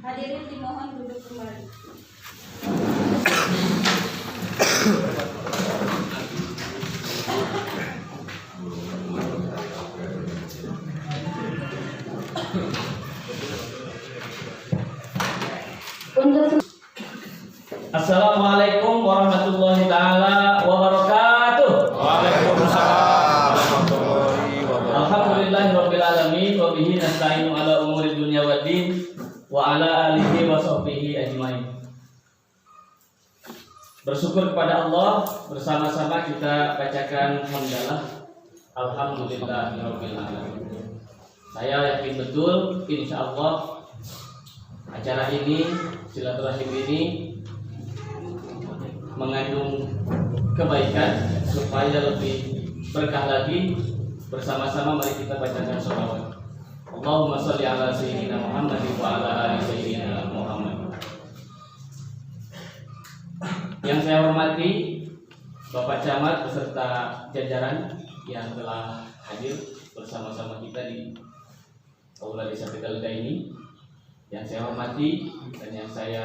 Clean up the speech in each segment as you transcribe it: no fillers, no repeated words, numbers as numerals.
Hadirin dimohon duduk kembali. Assalamualaikum warahmatullahi taala wabarakatuh. Waalaikumsalam warahmatullahi wabarakatuh. Alhamdulillahirabbil alamin wa bihi nasta'inu ala umuri dunya waddin wa ala alihi wa sahbihi ajmain. Bersyukur kepada Allah, bersama-sama kita bacakan hamdalah alhamdulillahirabbil alamin. Saya yakin betul insyaallah acara ini, silaturahim ini mengandung kebaikan supaya lebih berkah lagi. Bersama-sama mari kita bacakan sholawat. Allahumma sholli ala sayyidina Muhammad wa ala ali sayyidina Muhammad. Yang saya hormati Bapak Camat beserta jajaran yang telah hadir bersama-sama kita di Aula Desa Tegalega ini. Yang saya hormati dan yang saya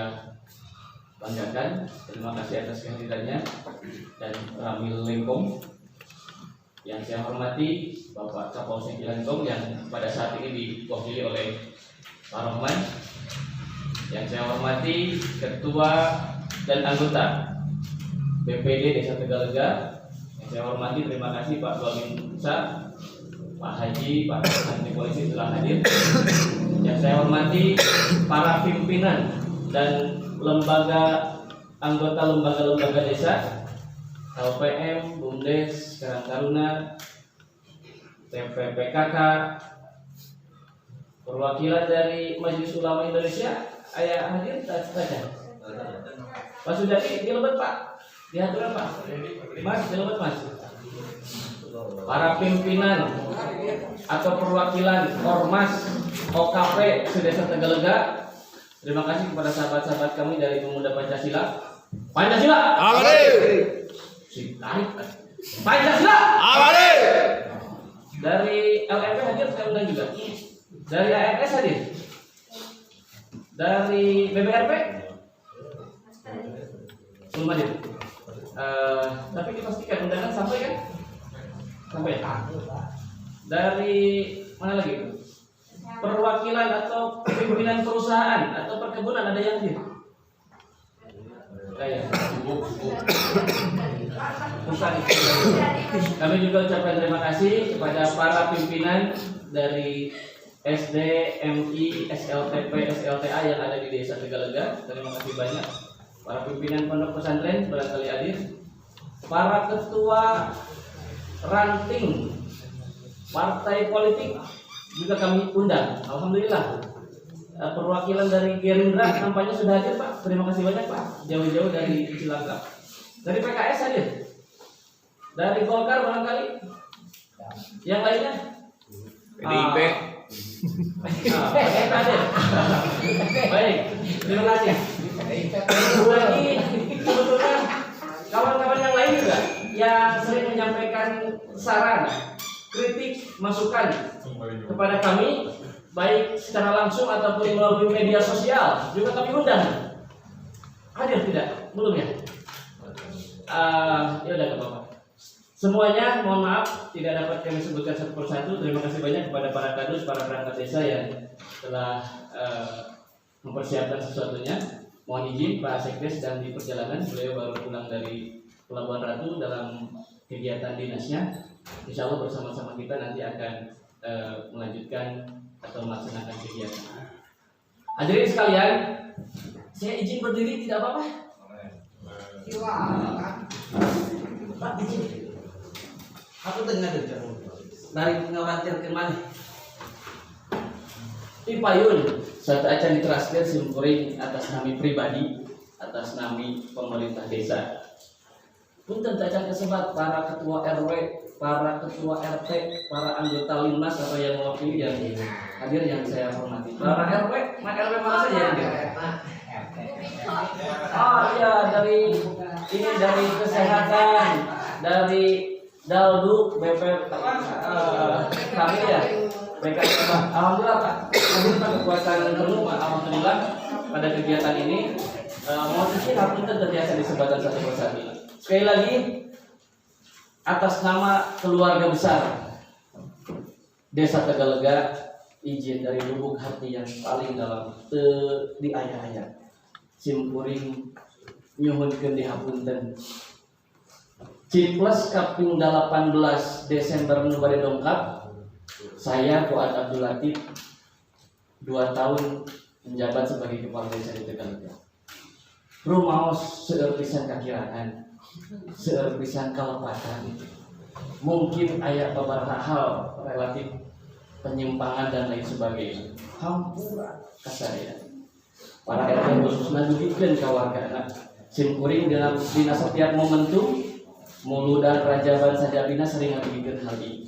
banggakan, terima kasih atas kehadirannya dan Ramil Lengkong. Yang saya hormati Bapak Kapolsek Lengkong yang pada saat ini diwakili oleh Pak Rohman. Yang saya hormati Ketua dan anggota BPD Desa Tegalega. Yang saya hormati, terima kasih Pak Dwamin Musa, Pak Haji, Pak Anti Polisi telah hadir. Yang saya hormati para pimpinan dan anggota lembaga-lembaga desa, LPM, BUMDes, Karang Taruna, TPPKK, Perwakilan dari Majelis Ulama Indonesia aya hadir tak baca. Pak Sudati dilebet Pak. Diaturan Pak. Mas dilebet Mas. Para pimpinan atau perwakilan Ormas OKP Sedesa Tegalega, terima kasih kepada sahabat-sahabat kami dari Pemuda Pancasila. Pancasila. Abadi. Pancasila. Abadi. Dari LMP hadir, saya undang juga. Dari ARS hadir. Dari BBRP belum hadir. Tapi dipastikan undangan sampai kan? Sampai. Dari mana lagi? Perwakilan atau pimpinan perusahaan atau perkebunan ada yang hadir? Kayak kami juga ucapkan terima kasih kepada para pimpinan dari SD, MI, SLTP, SLTA yang ada di Desa Tegalega. Terima kasih banyak. Para pimpinan pondok pesantren barangkali hadir. Para ketua ranting partai politik juga kami undang. Alhamdulillah. Perwakilan dari Gerindra nampaknya sudah hadir Pak. Terima kasih banyak Pak. Jauh-jauh dari Cilacap. Dari PKS hadir. Dari Golkar barangkali. Yang lainnya? PDIP. Hadir. Baik. Terima kasih. Lagi sebetulnya kawan-kawan yang lain juga yang sering menyampaikan saran, kritik, masukan kepada kami, baik secara langsung ataupun melalui media sosial, juga kami undang. Hadir tidak? Belum ya? Ya udah nggak apa-apa. Semuanya mohon maaf tidak dapat kami sebutkan satu persatu. Terima kasih banyak kepada para kadus, para perangkat desa yang telah mempersiapkan sesuatunya. Mohon izin Pak Sekdes dan di perjalanan beliau baru pulang dari Pelabuhan Ratu dalam kegiatan dinasnya. Insya Allah bersama-sama kita nanti akan melanjutkan atau melaksanakan kegiatan. Hadirin sekalian, saya izin berdiri tidak apa-apa. Pak izin. Aku tengah dengar dari ngawatir ke mana? Payun saat acan diteraskan simkuring atas nami pribadi, atas nami pemerintah desa. Punten acan kesebat para ketua RW, para ketua RT, para anggota Linmas atau yang mewakili yang hadir yang saya hormati. Para RW, RW mana saja yang hadir? Iya dari ini dari kesehatan, dari Daldu, BP kami ya. Alhamdulillah Pak, alhamdulillah kekuatan penuh Pak, alhamdulillah pada kegiatan ini. Mohon izin hapunten terbiasa disebutkan satu persatu. Sekali lagi atas nama keluarga besar Desa Tegalega, izin dari lubuk hati yang paling dalam di ayah-ayah simpuring nyuhunkeun dihapunten. Ciples kaping 18 Desember nu bade dongkap. Saya Fuad Abdul Latif 2 tahun menjabat sebagai kepala desa di Tegalega. Rumaos seueur pisan kakiraan, seueur pisan kalepatan. Mungkin aya beberapa hal relatif penyimpangan dan lain sebagainya. Hampura kasaraya. Para RT khususna dugikeun ka wargana. Simkuring dalam dina setiap momentum mulu dan rajaban sajabina sering ngabigikeun hal ieu.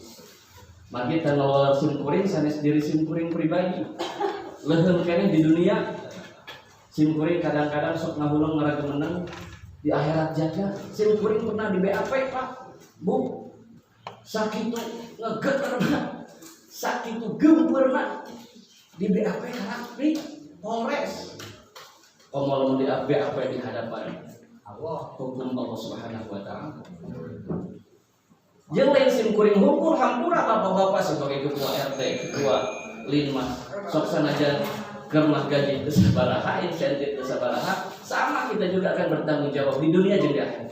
Magi tanggal simkuring sanes diri simkuring pribadi. Leuheung keneh di dunia simkuring kadang-kadang sok ngahulung ngaragemeneng di akhirat jaga. Simkuring pernah di BAP Pak. Bu. Sakitu ngegeterna. Sakitu gempeurna di BAP karena di Polres. Omol di BAP di hadapan Allah, hukum Allah Subhanahu wa taala. Jeung lain simkuring hukum hampura bapak-bapak sebagai ketua RT, ketua Linmas, sok sanajan germah gaji teu sabaraha, insentif teu sabaraha, sama kita juga akan bertanggung jawab di dunia jeung di akhirat.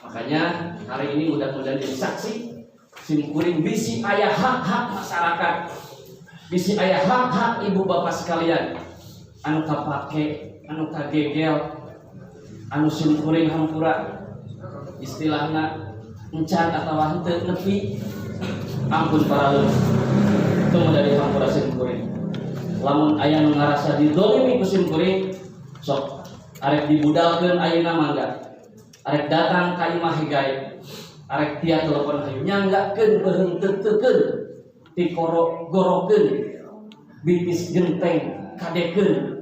Makanya hari ini mudah-mudahan jadi saksi simkuring bisi aya hak-hak masyarakat. Bisi aya hak-hak ibu bapak sekalian. Anu kapake, anu kagegel, anu simkuring hampura istilahna encan atau henteu nepi ampun para leus temu dari hampura simkuring lamun aya nu ngarasa didolimi ku simkuring sok arek dibudalkeun ayeuna mangga. Arek datang ka imah higay, arek tia telepon hayu nyanggakeun beureung teukeun ti gorokeun bipis genteng kadekeun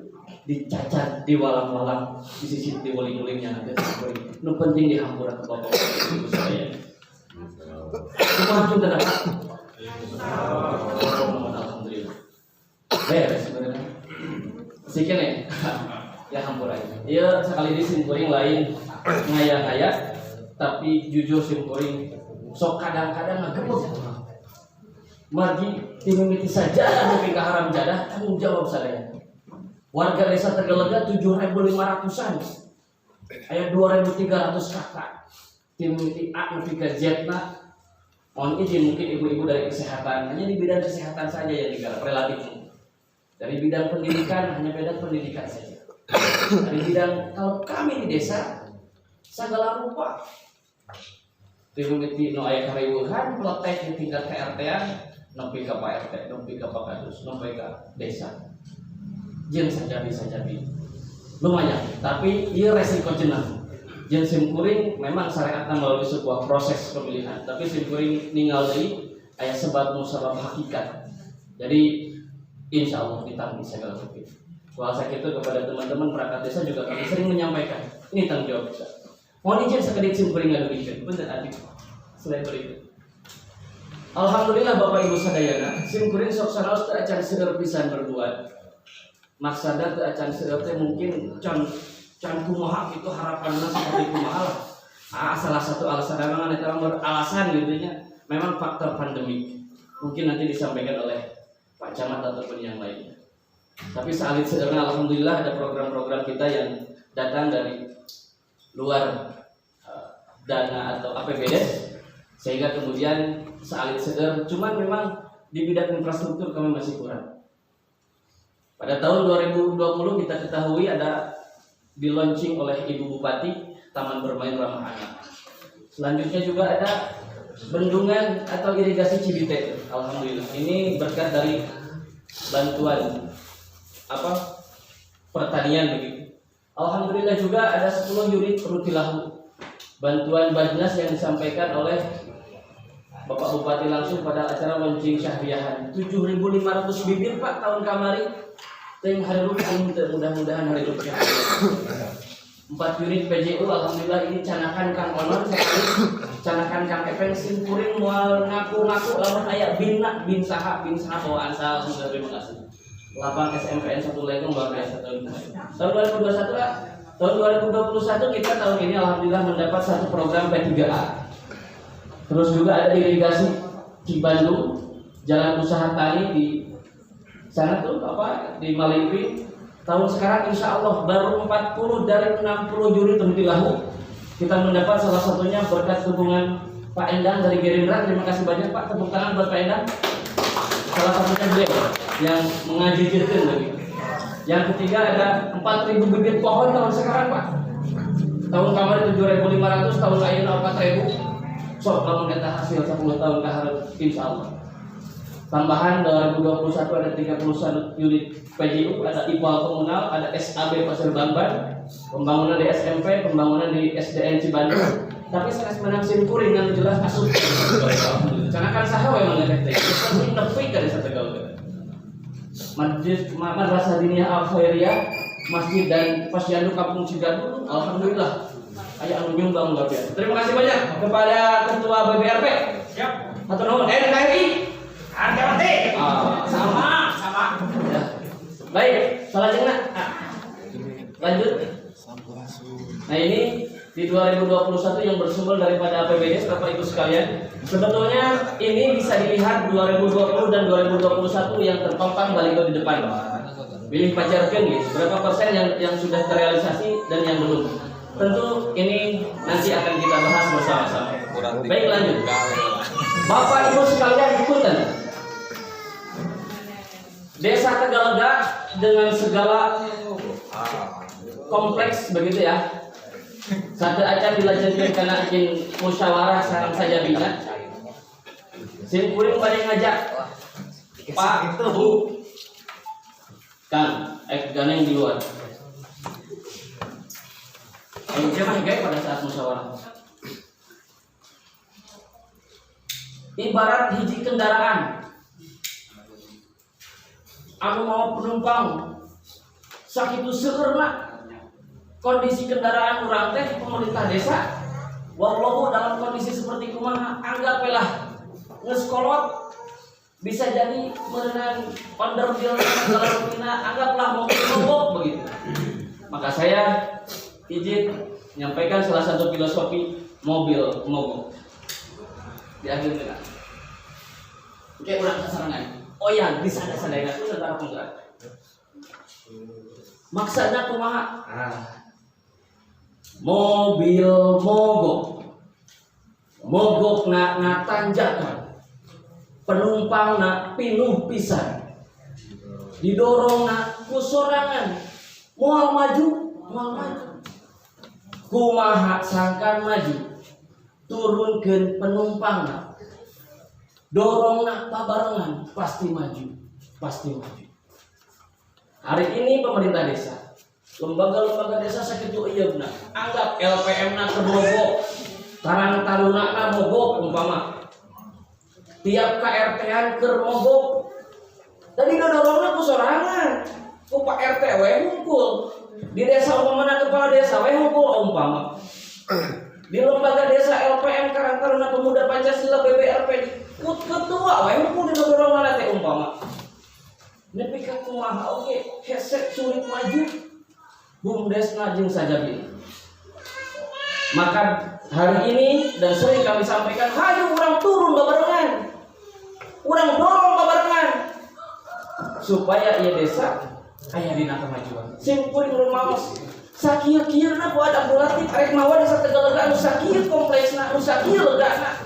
dicacat di walang-walang disisip di uling-ulingnya nanti nu penting dihampura ke bapak ibu saya. Kumaha pun tidak. Alhamdulillah. Beres sebenarnya. Sikan ya hampura. Ieu sekali di simkuring lain ngaya-ngaya tapi jujur simkuring sok kadang-kadang ngagemuk. Margi timimiti saja nepi ka haram jadah tanggung jawab sadaya. Warga desa Tegalega 7.500-an. Aya 2.300 kakak. Timimiti A nepi ka Z na. Mohon izin mungkin ibu-ibu dari kesehatan hanya di bidang kesehatan saja yang digarap relatif. Dari bidang pendidikan hanya bidang pendidikan saja. Dari bidang kalau kami di desa segala rupa. Timimiti no aya kareueuhan peletek di tingkat KRT-an nepi ka Pak RT, nepi ka Pak Kadus, nepi ka desa. Jeung sajabi lumayan, tapi ieu resiko cenah. Jeung simkuring memang syariatna melalui sebuah proses pemilihan, tapi simkuring ninggal deui aya sebab musabab hakikat. Jadi insyaallah ditanggung segala rupa. Kuasa kita kepada teman-teman perangkat desa juga kami sering menyampaikan, ini tanggung jawab kita. Mohon izin sekedip simkuring ngadugikeun, punten adik. Selain berikut. Alhamdulillah Bapak Ibu sadayana, simkuring sok sanaos teu acan seueur pisan berbuat. Maksada teu acan seueur teh mungkin can kumaha kitu harapanna seperti kumaha lah. Salah satu alasan memang eta beralasan gitu nya, memang faktor pandemik. Mungkin nanti disampaikan oleh Pak Camat ataupun yang lainnya. Tapi salit seueurna alhamdulillah ada program-program kita yang datang dari luar dana atau APBD sehingga kemudian salit seueur, cuman memang di bidang infrastruktur kami masih kurang. Pada tahun 2020 kita ketahui ada di launching oleh Ibu Bupati Taman Bermain Ramah Anak. Selanjutnya juga ada bendungan atau irigasi Cibite. Alhamdulillah ini berkat dari bantuan pertanian begitu. Alhamdulillah juga ada 10 unit rutilahu bantuan Bajnas yang disampaikan oleh Bapak Bupati langsung pada acara launching syahriahan. 7.500 bibit Pak tahun kamari. Teng hari rukin mudah-mudahan hari rukin. 4 unit PJU alhamdulillah ini canakan Kang Onor sekali. Canakan Kang Epeng simkuring moal ngaku-ngaku lamun aya bin saha bawaan sal sudah terima kasih. Lapang SMPN 1 Legong luar biasa tahun 2021 lah. Tahun 2021 kita tahun ini alhamdulillah mendapat satu program P3A. Terus juga ada irigasi Cibandung, jalan usaha tani di sana tuh di Malimpi. Tahun sekarang insya Allah baru 40 dari 60 unit rutilahu kita mendapat, salah satunya berkat dukungan Pak Endang dari Gerindra. Terima kasih banyak Pak, tepuk tangan buat Pak Endang. Salah satunya beliau yang mengajijirkan lagi. Yang ketiga ada 4.000 bibit pohon tahun sekarang Pak. Tahun kemarin 7.500, tahun ayeuna 4.000. Sok lamun eta hasil 10 tahun ke hareup insyaallah. Tambahan 2021 ada 31 unit PJU, ada IPAL komunal, ada SAB Pasir Bamban, pembangunan di SMP, pembangunan di SDN Cibandung. Tapi sanes menang simkuring yang jelas asup. Canakan saha we mangga teh. Penting nepi ka desa Tegal. Madrasah Diniyah Al Khairiyah, masjid dan Posyandu Kampung Cigadung, alhamdulillah aya anu nyumbang luar biasa. Terima kasih banyak kepada Ketua BBRP. Siap. Hatur nuhun. NKRI. Harga mati. Sama. Ya. Baik, selanjutnya lanjut. Nah ini di 2021 yang bersumber daripada APBD Bapak Ibu sekalian. Sebetulnya ini bisa dilihat 2020 dan 2021 yang terpampang baliho di depan. Pilih pacarkan gitu, berapa persen yang sudah terrealisasi dan yang belum. Tentu ini nanti akan kita bahas bersama-sama. Baik, lanjut. Bapak Ibu sekalian ikutan. Desa Tegalega dengan segala kompleks begitu ya. Satu acan dilanjutkan karena ingin musyawarah sareng saja bina. Simkuring pada ngajak Pak Bu Kang, ganeng di luar. Jangan guys pada saat musyawarah. Ibarat hiji kendaraan, anu mau penumpang sakitu seueurna kondisi kendaraan urang teh pemerintah desa. Wallahu dalam kondisi seperti kumaha, anggaplah geus kolot bisa jadi merenang onderdil segala rutina, anggaplah mobil mogok begitu. Maka saya izin menyampaikan salah satu filosofi mobil mogok di akhir kita. Oke, orang sasarangan. Oh ya, di sana sadaya itu tentang enggak. Maksudnya kumaha? Mobil mogok. Mogok na tanjakan. Penumpang na pinuh pisan. Didorong na kusorangan. Moal maju. Kumaha sangkan maju. Turunkeun penumpang na. Dorong na pabarengan pasti maju. Hari ini pemerintah desa, lembaga-lembaga desa sakitu ieu anggap LPM na kebogok, Karang Taruna na mogok umpama. Tiap KRT-an keur mogok. Tadi dodorongna ku sorangan. Ku Pak RT we ngumpul. Di desa umpamana kepala desa we ngumpul umpama. Di lembaga desa LPM Karang Taruna Pemuda Pancasila BBRP ketua we ngumpul di dodorongna teh umpama. Nepi ka kumaha oge hesek sulit maju. Bumdesna jeung sajabi. Maka hari ini dan sering kami sampaikan, hayu urang turun babarengan. Urang dorong babarengan supaya ieu desa aya dina kemajuan. Simkuring rumaos sakieu-kieuna ku ada bulatik arek mawa desa Tegalega anu sakieu kompleksna, anu sakieu legana,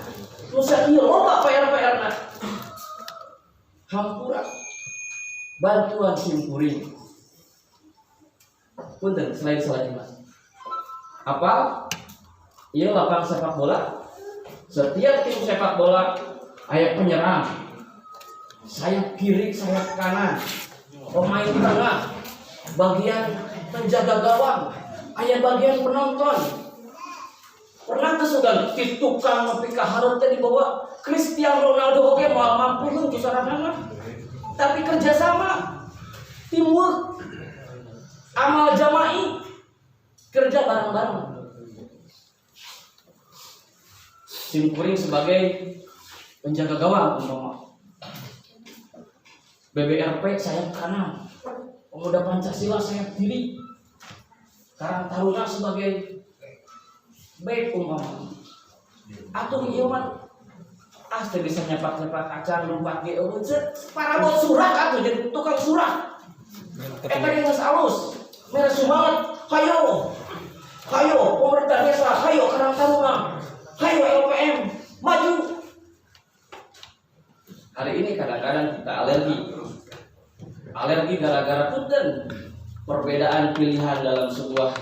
anu sakieu loba PR-PR-na. Hampura bantuan simkuring. Punten selain Mas. Apa? Ieu lapang sepak bola. Setiap tim sepak bola aya penyerang, sayap kiri, sayap kanan, pemain tengah, bagian penjaga gawang, aya bagian penonton. Pernah kesugan ti tukang nepi ka hareup teh dibawa Cristiano Ronaldo oge moal mampuheun ku sorangan. Tapi kerjasama, teamwork, amal jama'i, kerja bareng-bareng. Simkuring sebagai penjaga gawang umpama. BBRP sayap kanan, Pemuda Pancasila sayap kiri. Karang Taruna sebagai back umpama. Atuh ieu mah teu bisa nyepak-nyepak acan lompat ge eueuh parabot surak atuh jadi tukang surak. Eta geus alus. Mere sumangat, hayo pemerintah desa, hayo Karang Taruna. Hayo LPM, maju. Hari ini kadang-kadang kita alergi gara-gara punten perbedaan pilihan dalam sebuah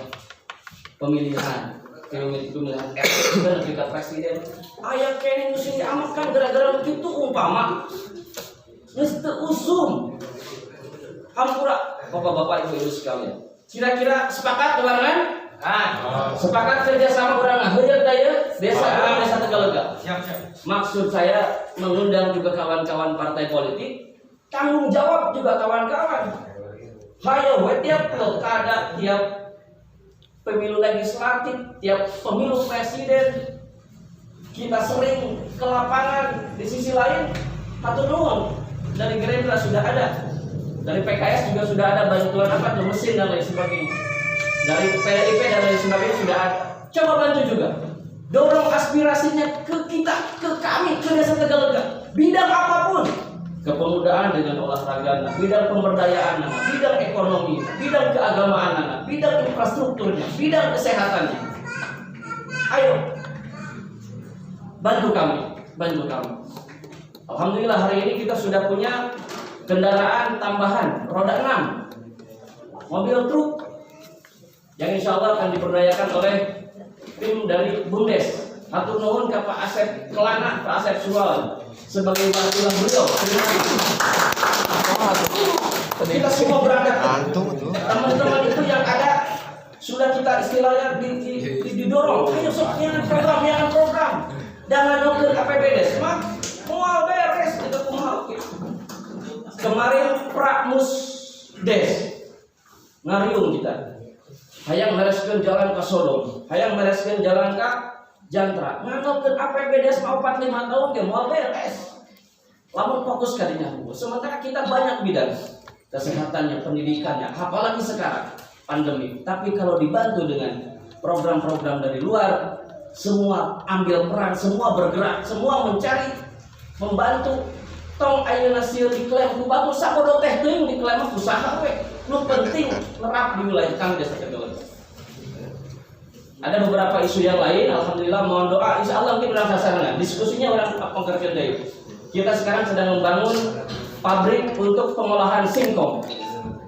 pemilihan ketika presiden. Aya kene nu sing diamatkan gara-gara begitu umpama geus teu usum. Hampura Bapak-bapak Ibu-ibu sekalian. Kira-kira sepakat barengan? Sepakat kerjasama urang heuyeut daya desa Tegalega. Siap. Maksud saya mengundang juga kawan-kawan partai politik, tanggung jawab juga kawan-kawan. Hayo we tiap pilkada, tiap pemilu legislatif, tiap pemilu presiden kita sering ke lapangan. Di sisi lain, hatur nuhun dari Gerindra sudah ada, dari PKS juga sudah ada bantuan apa tuh mesin dan lain sebagainya. Dari PDIP dan lain sebagainya sudah ada. Coba bantu juga. Dorong aspirasinya ke kita, ke kami, ke desa Tegalega. Bidang apapun. Kepemudaan dengan olahraga, bidang pemberdayaan, bidang ekonomi, bidang keagamaan, bidang infrastrukturnya, bidang kesehatannya. Ayo. Bantu kami. Alhamdulillah hari ini kita sudah punya kendaraan tambahan roda 6. Mobil truk yang insya Allah akan diberdayakan oleh tim dari Bumdes. Hatur nuhun ke Pak Asep Kelana, Pak Asep Suwal sebagai wakil beliau. Terima kasih. Kita semua berangkat. Antum tuh. Teman-teman itu yang ada sudah kita istilahnya didorong. Ayo sok jangan program. Jangan nonton APBD. Semua mau beres itu kumaha. Kemarin Prakmus Des ngariung kita. Hayang mereskeun jalan ke Sodom, hayang mereskeun jalan ke Jantra. Nganggapkeun APBD mau 45 tahun ge moal beres. Lamun fokus kadinya. Sementara kita banyak bidang kesehatannya, pendidikannya, apalagi sekarang pandemi. Tapi kalau dibantu dengan program-program dari luar, semua ambil peran, semua bergerak, semua mencari, membantu. Tong ayeuna sieun diklaim ku bagus sabodo teh teuing diklaim usaha we. Nu penting nerap di wilayah kami Desa Tegalega. Ada beberapa isu yang lain, alhamdulillah mohon doa, insyaallah kita berangkat sarana. Diskusinya orang pengkerjaan deui. Kita sekarang sedang membangun pabrik untuk pengolahan singkong.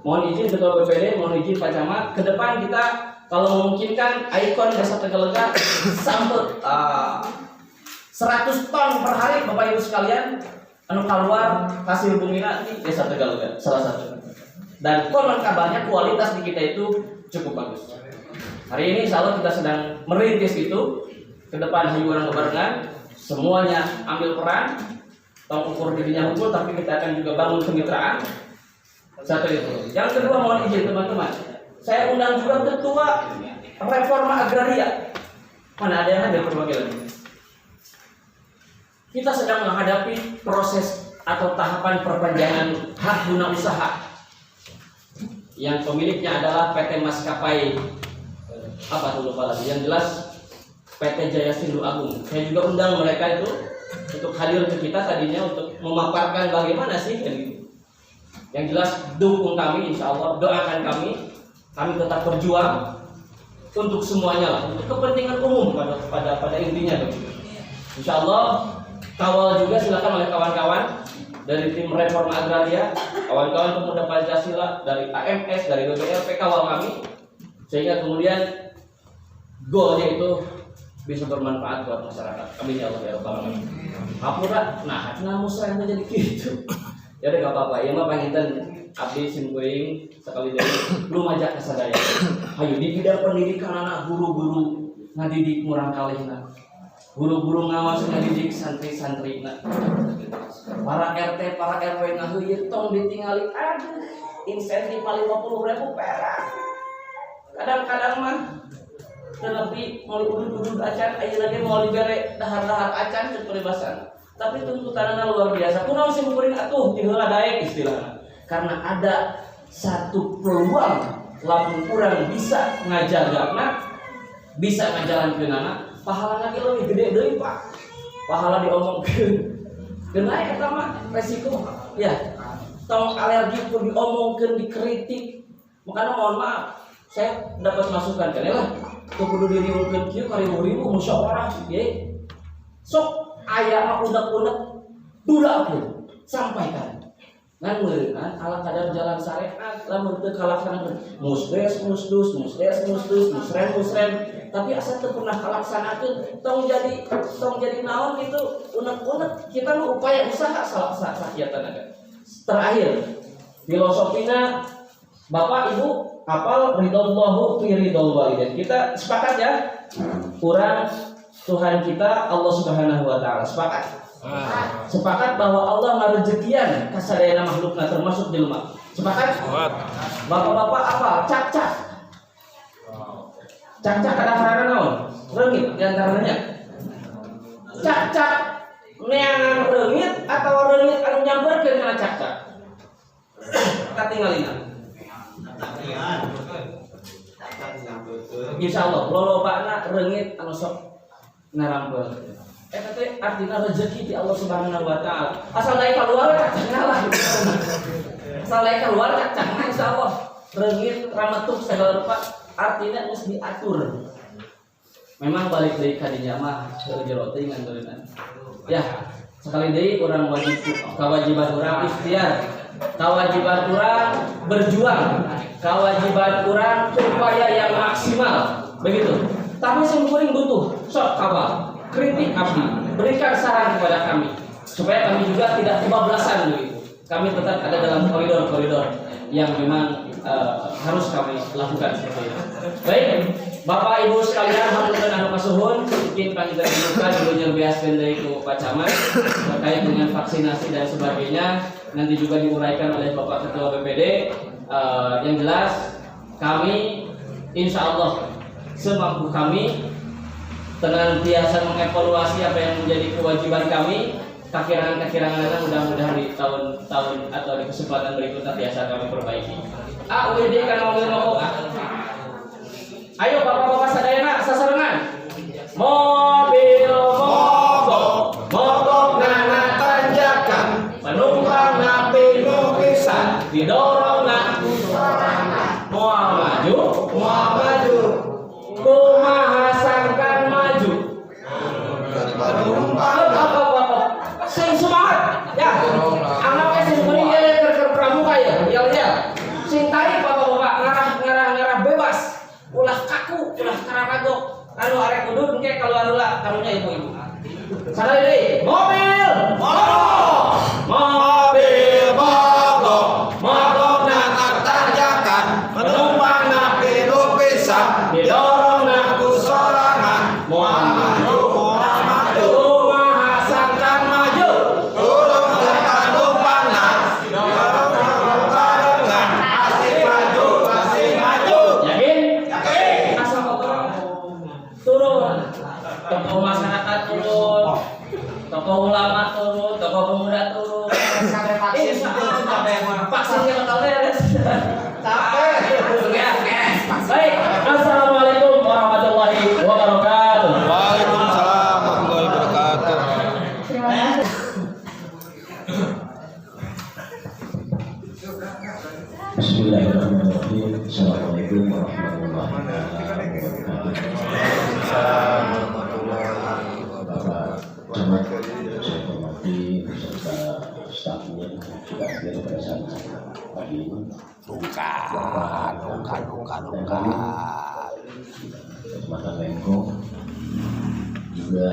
Mohon izin Ketua BPD, mohon izin Pak Camat, ke depan kita kalau memungkinkan ikon Desa Tegalega sampai 100 ton per hari Bapak Ibu sekalian. Anu keluar hasil bumina di Desa Tegalega salah satu. Dan konon kabarnya kualitas di kita itu cukup bagus. Hari ini insya Allah kita sedang merintis itu. Ke depan hayu orang kebarengan, semuanya ambil peran. Tong ukur dirinya unggul, tapi kita akan juga bangun kemitraan. Satu itu. Yang kedua mohon izin teman-teman, saya undang juga ketua reforma agraria. Mana ada yang hadir perwakilan? Kita sedang menghadapi proses atau tahapan perpanjangan hak guna usaha yang pemiliknya adalah PT Maskapai apa tuh lupa lagi, yang jelas PT Jaya Sindu Agung. Saya juga undang mereka itu untuk hadir ke kita tadinya untuk memaparkan bagaimana sih gitu. Yang jelas dukung kami, insya Allah doakan kami tetap berjuang untuk semuanya lah, untuk kepentingan umum pada intinya begitu. Insya Allah kawal juga silakan oleh kawan-kawan dari tim reforma agraria, kawan-kawan pemuda Pancasila, dari AMS, dari WBLP, kawal kami sehingga kemudian goalnya itu bisa bermanfaat buat masyarakat. Amin ya Allah ya Rabbal alamin. Hapura, nah musrah jadi gitu. Ya udah gak apa-apa, ya mah panginten abdi simkuing sekali dari belum ajak kesadaya. Ayo di bidang pendidikan anak guru-guru ngadidik murang kalihna. Guru-guru ngawas ngadidik santri-santri para RT, para RW ngaheuyeut tong ditingali aduh insentif 50.000 perak. Kadang-kadang mah terlebih mau udud-udud acan ayeuna ge mau dibere dahar-dahar acan ceuk peribasan. Tapi tuntutanna luar biasa. Kunaon sih mukuring atuh ti heula daek istilahna. Karena ada satu peluang lamun urang bisa ngajagana, bisa ngajalankeunana, pahalana ge leuwih gede deui Pak. Pahala diomongkeun. Geuna eta mah resiko ya. Tong alergi pun diomongkeun, dikritik. Makanya mohon maaf, saya dapat masukan kan lah. Tuh kudu diriungkeun kieu ka ribu-ribu musyawarah ye. Sok aya mah unek-unek dulakeun, sampaikan. Ngan meureun ala kadar jalan syariat lamun teu kalaksanakeun musdes musdus musrem tapi asa teu pernah kalaksanakeun tong jadi naon gitu unek-unek kita mah upaya usaha sakieutan. Terakhir filosofina Bapak Ibu hafal ridallahu fi ridal walidain. Kita sepakat ya? Kurang Tuhan kita Allah Subhanahu wa taala. Sepakat? Sepakat bahwa Allah ngarejekian kasadayana makhlukna termasuk jelema. Sepakat? Bapak-bapak apa? Cak-cak. Cak-cak kadang-kadang naon? Reungit diantaranya. Cak-cak neangan reungit atau reungit anu nyamperkeun kana cak-cak. Katingalina. Insyaallah lolobana reungit anu sok ngarampeul. Eta teh artina rezeki di Allah Subhanahu wa taala. Asal daek keluar cacangna lah. Asal daek keluar cacangna insyaallah. Reungit ramatuk segala rupa artinya geus diatur. Memang balik deui ka dinya mah jero teh ngantureunana. Ya, sekali deui urang wajib kewajiban urang ikhtiar. Kewajiban urang berjuang. Kewajiban urang upaya yang maksimal. Begitu. Tapi sing kuring butuh sok kawal. Kritik abdi, berikan saran kepada kami supaya kami juga tidak kebablasan begitu. kami tetap ada dalam koridor-koridor yang memang harus kami lakukan seperti itu. Baik, Bapak Ibu sekalian, haturkeun anu kasuhun, mungkin kami terbuka dulu nyerbiaskeun dari Pak Camat terkait dengan vaksinasi dan sebagainya. Nanti juga diuraikan oleh Bapak Ketua BPD. Yang jelas kami insya Allah semampu kami senantiasa mengevaluasi apa yang menjadi kewajiban kami. Kakirangan-kakirangan mudah-mudahan di tahun-tahun atau di kesempatan berikutnya biasa kami perbaiki. UID kan ngomong. Ayo bapak-bapak sadayana sasarengan. Mobil mogok nana tanjakan, penumpang napi lukisan, didorong moal maju, kumaha sangkan maju. Sing semangat ya, anaknya sing beri ke pramuka ya, sing tarik bapak-bapak ngarah bebas, ulah kaku, ulah kararago, anu arek udun ke keluar ulah, karunya ibu-ibu. Sadari deui, mobil mogok nangkar tanjakan, penumpang napi lukisan, didorong naku sorangan, moal maju. Tokoh masyarakat turun, tokoh ulama turun, tokoh pemuda turun. Vaksinnya bakal beres. Baik, assalamualaikum warahmatullahi wabarakatuh. Waalaikumsalam warahmatullahi wabarakatuh. Bismillahirrahmanirrahim. Assalamualaikum warahmatullahi wabarakatuh. Bapak Camat, saya hormati beserta stafnya sudah hadir pada saat pagi ini. Bukan. Kesempatan Menko juga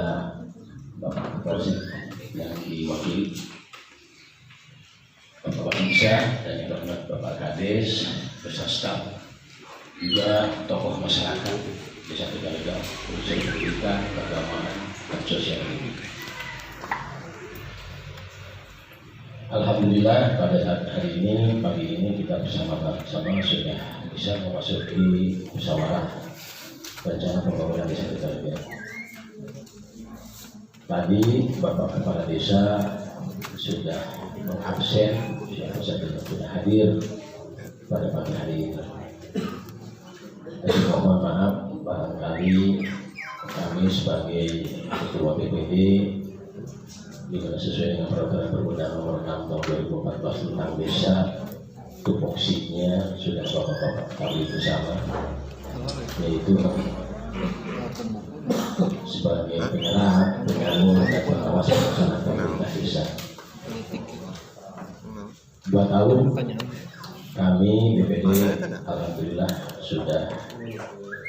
Bapak Kapolsek yang diwakili, Bapak Bisa dan yang terhormat Bapak Kades beserta staf, juga tokoh masyarakat Desa Tegalega, unsur pendidikan, keagamaan, dan sosial. Alhamdulillah pada saat hari ini, pagi ini kita bersama-sama sudah bisa memasuki musyawarah rencana pembangunan Desa Tegalega. Tadi Bapak Kepala Desa sudah mengabsen, sudah hadir pada pagi hari ini. Jadi mohon maaf barangkali kami sebagai Ketua BPD juga sesuai dengan peraturan perundang nomor 6 tahun 2014 tentang desa, tupoksinya sudah bapak-bapak kami bersama, yaitu sebagai penyerah, pengatur dan pengawas pelaksanaan pemerintah desa. 2 tahun kami BPD alhamdulillah sudah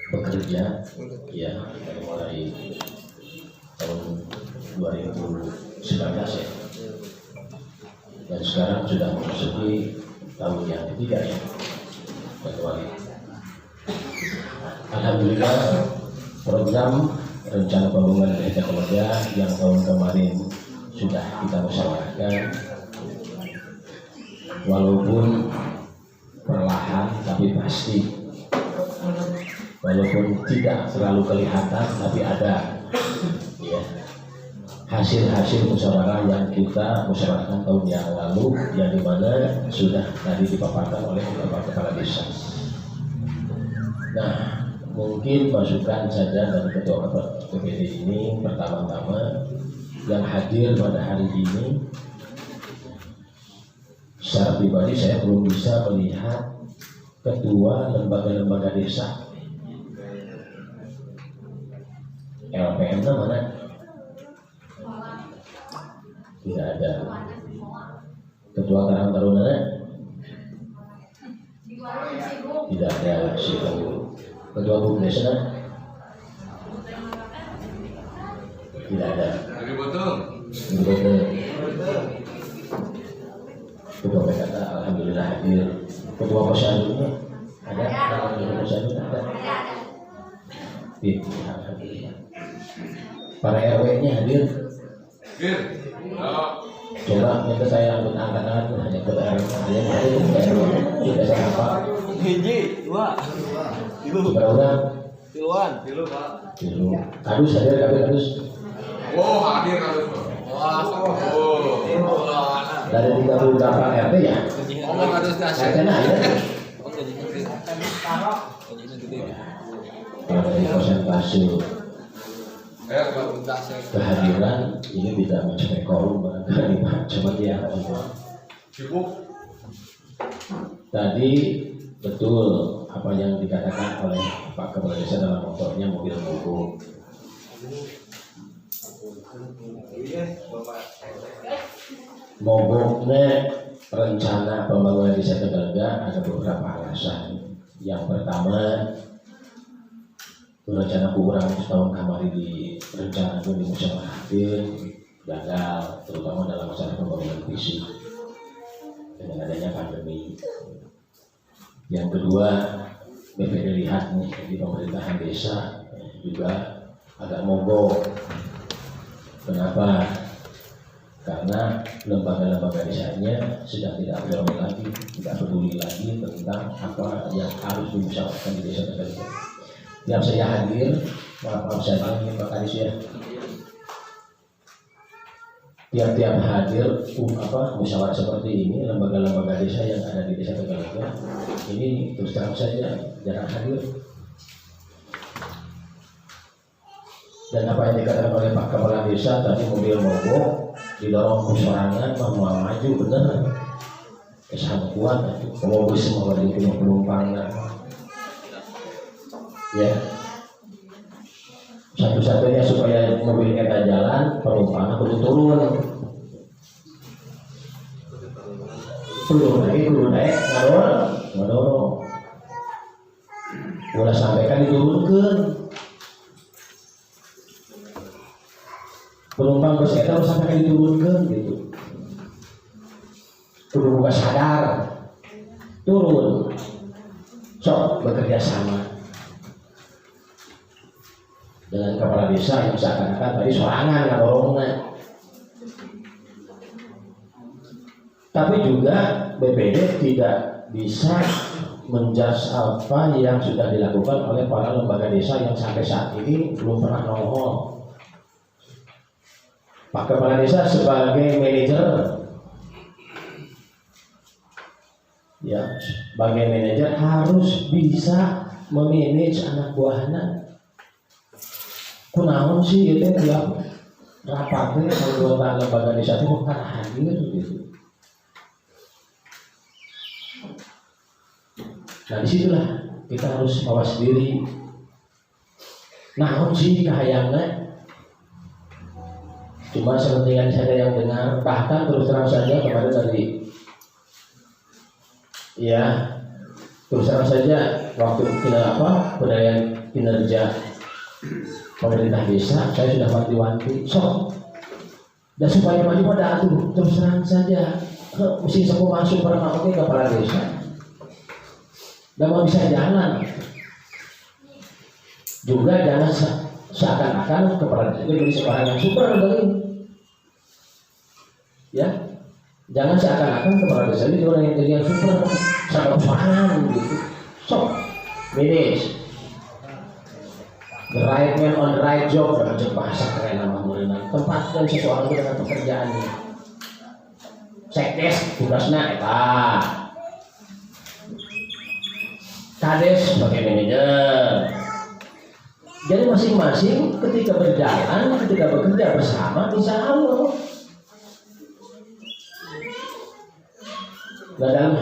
bekerja ya dari mulai tahun 2019 ya, dan sekarang sudah memasuki tahun yang ketiga ya, kecuali alhamdulillah program rencana pembangunan Desa Tegalega yang tahun kemarin sudah kita musyawarahkan, walaupun perlahan tapi pasti, walaupun tidak terlalu kelihatan tapi ada ya, hasil-hasil musyawarah yang kita musyawarahkan tahun yang lalu, yang dimana sudah tadi dipaparkan oleh Bapak Kepala Desa. Nah, mungkin masukan saja dari Ketua BPD ini, pertama-tama yang hadir pada hari ini, secara pribadi saya belum bisa melihat ketua lembaga-lembaga desa. LPM mana? Tidak ada. Ketua Karang Taruna? Tidak ada. Ketua Bumdesna? Tidak ada. Ketua alhamdulillah hadir. Ketua posyandunya ada, ketua posyandu ada. Alhamdulillah. Para RW-nya hadir. Coba minta saya angkat-angkat hanya ke RW. Sudah saya apa? Hiji, dua, Berapa orang? tiluan. Kadus hadir, kadus. Oh, hadir harus. Dari 38 RT ya? Ngomong harus kasih. RT-nya ada. Kalau dari persentase kehadiran ini tidak mencapai korum barangkali Pak, cuma dia Sibuk. tadi betul apa yang dikatakan oleh Pak Kepala Desa dalam motornya mobil mogok. Mogoknya rencana pembangunan desa Tegalega ada beberapa alasan. Yang pertama, rencana kurang setahun kemarin direncanakan di musyawarah hadir gagal, terutama dalam masalah pembangunan fisik dengan adanya pandemi. Yang kedua, BPD lihat nih di pemerintahan desa juga agak mogok. Kenapa? Karena lembaga-lembaga desanya sedang tidak peduli lagi, tidak peduli lagi tentang apa yang harus dimusyawarahkan di desa Tegalega. Yang saya hadir, maaf saya panggil Pak Kadis ya. Tiap-tiap hadir musyawarah seperti ini, lembaga-lembaga desa yang ada di desa Tegalega ini terus terang saja jarang hadir. Dan apa yang dikatakan oleh Pak Kepala Desa tadi mobil mogok didorong kesorangan mau maju bener sangat kuat mau semua balik penumpang ya satu-satunya supaya mobil kita jalan penumpangnya perlu turun perlu naik ngadorong boleh sampaikan diturunkan penumpang bus kita harus sampai diturunkan gitu. Kudu buka sadar, turun, sok bekerja sama dengan kepala desa yang seakan-akan tadi sorangan ngadorongnya. Tapi juga BPD tidak bisa menjudge apa yang sudah dilakukan oleh para lembaga desa yang sampai saat ini belum pernah nongol. Pak Kepala Desa sebagai manajer, ya, sebagai manajer harus bisa memanage anak buahnya. Kunaon sih itu dia rapatnya anggota lembaga desa itu bukan hadir gitu. Nah disitulah kita harus mawas diri. Naon sih kahayangnya? Cuma seperti yang saya yang dengar, bahkan terus terang saja kemarin dari ya terus terang saja waktu penilaian kinerja pemerintah desa saya sudah wanti-wanti dan supaya maju pada atuh terus terang saja mesti semua masuk pernah oke kepala desa dan mau bisa jalan juga jangan seakan-akan kepala desa jadi seorang yang super dari ya jangan seakan-akan kepala desa ini orang yang jadi yang super sama usahaan gitu manage the right man on the right job dengan bahasa keren nama mulina tempatkan seseorang dengan pekerjaannya sekdes tugasnya kades sebagai manajer. Jadi masing-masing ketika berjalan, ketika bekerja bersama insya Allah. Nah dalam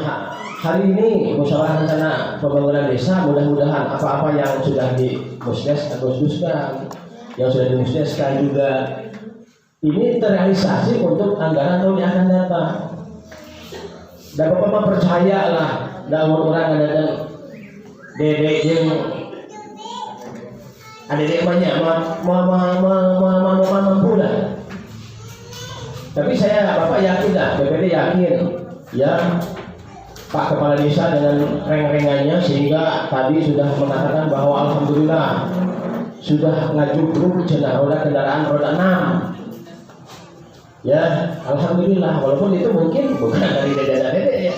hari ini musyawarah rencana pembangunan desa mudah-mudahan apa-apa yang sudah dimusdeskan, yang sudah dimusdeskan juga ini terrealisasi untuk anggaran tahun yang akan datang. Dan Bapak percayalah, dalam orang ada dedek yang ada yang banyak mampu lah. Tapi saya Bapak yakin lah, BPD yakin ya Pak Kepala Desa dengan reng-rengannya, sehingga tadi sudah mengatakan bahwa alhamdulillah sudah ngajubruk roda kendaraan roda 6. Ya, alhamdulillah, walaupun itu mungkin bukan dari dede-dede ya.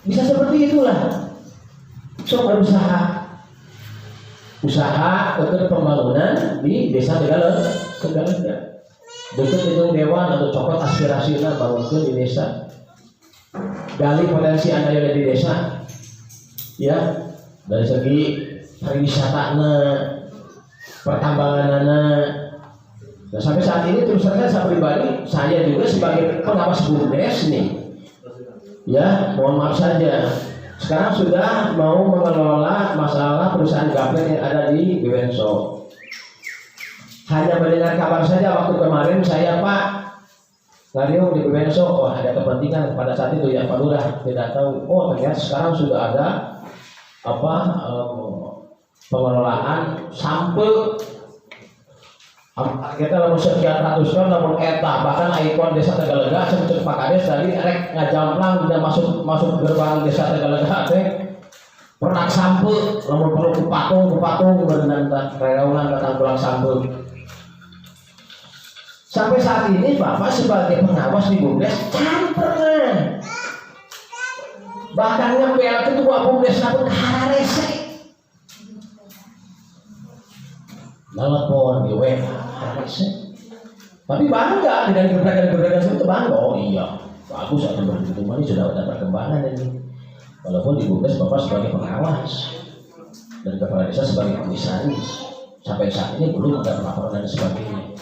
Bisa seperti itulah. So berusaha untuk pembangunan di desa Tegalega. Dekat gedung dewan atau cokot aspirasinya bangunkan di desa. Gali potensi Anda yang ada di desa. Ya, dari segi pariwisatana, pertambanganana. Nah, sampai saat ini terus terang saya pribadi, saya juga sebagai pengawas BUMDes nih. Ya, mohon maaf saja. Sekarang sudah mau mengelola masalah perusahaan gaplek yang ada di Biwenso. Hanya mendengar kabar saja waktu kemarin saya Pak ngariung di Biwenso, oh ada kepentingan pada saat itu ya Pak Lurah tidak tahu. Oh ternyata sekarang sudah ada pengelolaan sampel. Kita lalu sekian ratus ton, namun eta bahkan ikon desa Tegalega sebetulnya Pak Kades tadi rek ngajamplang dan masuk gerbang desa Tegalega teh pernak sampel, namun perlu kupatung berenang reraunan datang pulang sampel. Sampai saat ini Bapak sebagai pengawas di BUMDes kan pernah bahkan ngepel ketua BUMDes pun kararese. Telepon di WA, tapi bangga dengan gerakan itu bangga. Oh iya, bagus atau begitu ini sudah ada perkembangan ini. Walaupun di BUMDes Bapak sebagai pengawas dan kepala desa sebagai komisaris, sampai saat ini belum ada laporan dan sebagainya.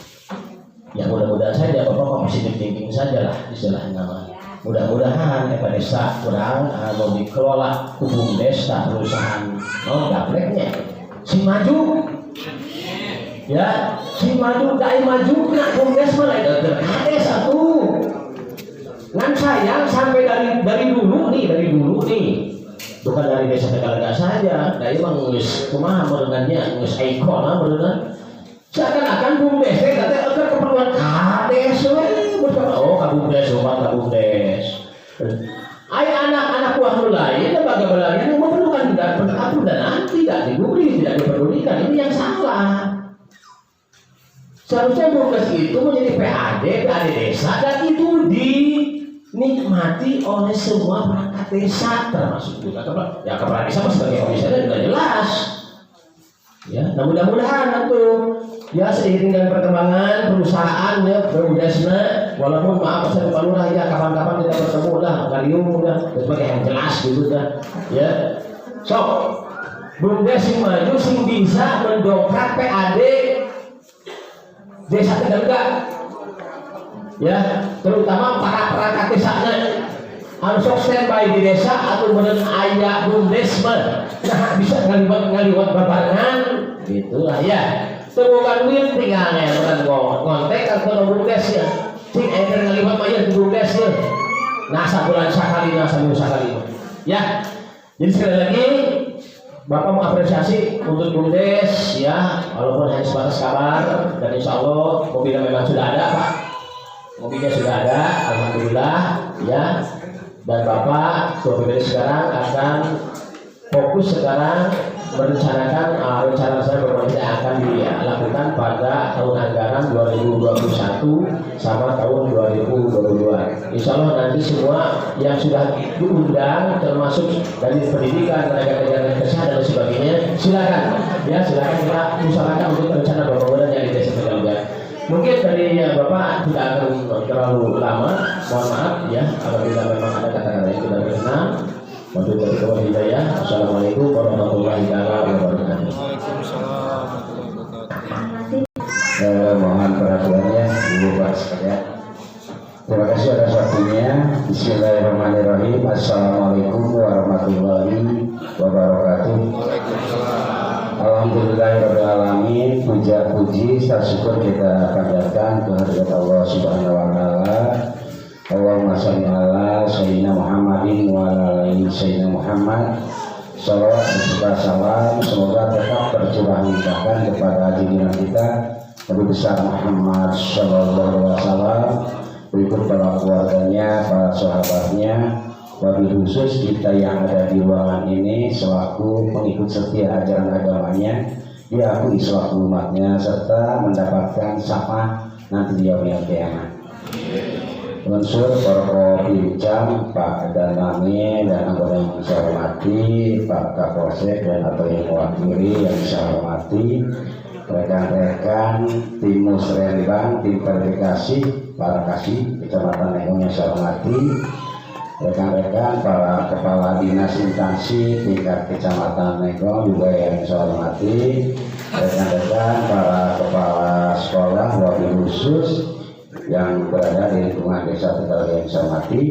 Ya mudah-mudahan saja Bapak positif thinking saja lah istilahnya nama. Mudah-mudahan kepala desa kurang mau dikelola BUMDes perusahaan gapleknya si maju. Ya, si maju dai maju nak BUMDes malah ada satu. Ngan sayang sampai dari dulu nih, bukan dari desa Tegalega saja. Dari mengurus kumaha merenangnya, ngurus ikon lah merenang. Seakan-akan BUMDes teh kata keperluan kades we. Oh, ka BUMDes. Ai anak-anak buah mulai dan bagaimana yang memerlukan dan tidak diberi, tidak dipedulikan. Ini yang salah. Seharusnya BUMDes itu menjadi PAD desa dan itu dinikmati oleh semua perangkat desa termasuk juga kepala desa sebagai komisaris sudah jelas. Ya, mudah-mudahan itu ya seiring dengan perkembangan perusahaan ya BUMDesnya, walaupun maaf saya Pak Lurah ya kapan-kapan kita bertemu lah ngaliung udah sebagai yang jelas gitu dah. Ya. So, BUMDes sing maju sing bisa mendongkrak PAD desa Tegalega, ya terutama para perangkat desanya harus standby di desa atau menen ayah BUMDes nah bisa ngaliwat babarengan gitulah ya. Temukan win tinggal ngontek atau BUMDes ya, sing enter ngaliwat mayat di BUMDes ya. Nah sabulan sekali, seminggu sekali ya. Jadi sekali lagi Bapak mengapresiasi untuk BUMDes ya, walaupun hanya sebatas kabar dan insya Allah mobilnya memang sudah ada Pak, mobilnya sudah ada, alhamdulillah ya. Dan Bapak Ketua BPD sekarang akan fokus sekarang merencanakan rencana saya yang akan dilakukan pada tahun anggaran 2021 sama tahun 2022. Insya Allah nanti semua yang sudah diundang termasuk dari pendidikan, tenaga kesehatan dan sebagainya silakan kita usahakan untuk rencana pembangunan yang di desa Tegalega. Mungkin dari Bapak tidak akan terlalu lama, mohon maaf ya apabila memang ada kata-kata yang tidak berkenan. Wabillahi hidayah. Assalamualaikum warahmatullahi wabarakatuh. Mohon perhatiannya Ibu Bapak sekalian. Terima kasih atas waktunya. Bismillahirrahmanirrahim. Assalamualaikum warahmatullahi wabarakatuh. Alhamdulillahirrahmanirrahim. Puja-puji syukur kita panjatkan kehadirat Allah Subhanahu wa Ta'ala. Allahumma sholli ala sayyidina Muhammadin wa ala ali sayyidina Muhammad. Salawat beserta salam semoga tetap tercurah limpahkan kepada junjungan kita Nabi besar Muhammad sallallahu alaihi wasallam, berikut para keluarganya, para sahabatnya, wabil khusus kita yang ada di ruangan ini selaku pengikut setia ajaran agamanya, diakui selaku umatnya serta mendapatkan syafaat nanti di yaumil qiyamah. Unsur para pincang, Pak Danami dan anggota yang saya hormati, Pak Kapolsek dan atau yang mewakili yang saya hormati, rekan-rekan tim musrenbang, tim verifikasi para kasih Kecamatan Negong yang saya hormati, rekan-rekan para kepala dinas instansi tingkat Kecamatan Negong juga yang saya hormati, rekan-rekan para kepala sekolah wabil khusus yang berada di lingkungan desa Tegal yang saya hormati,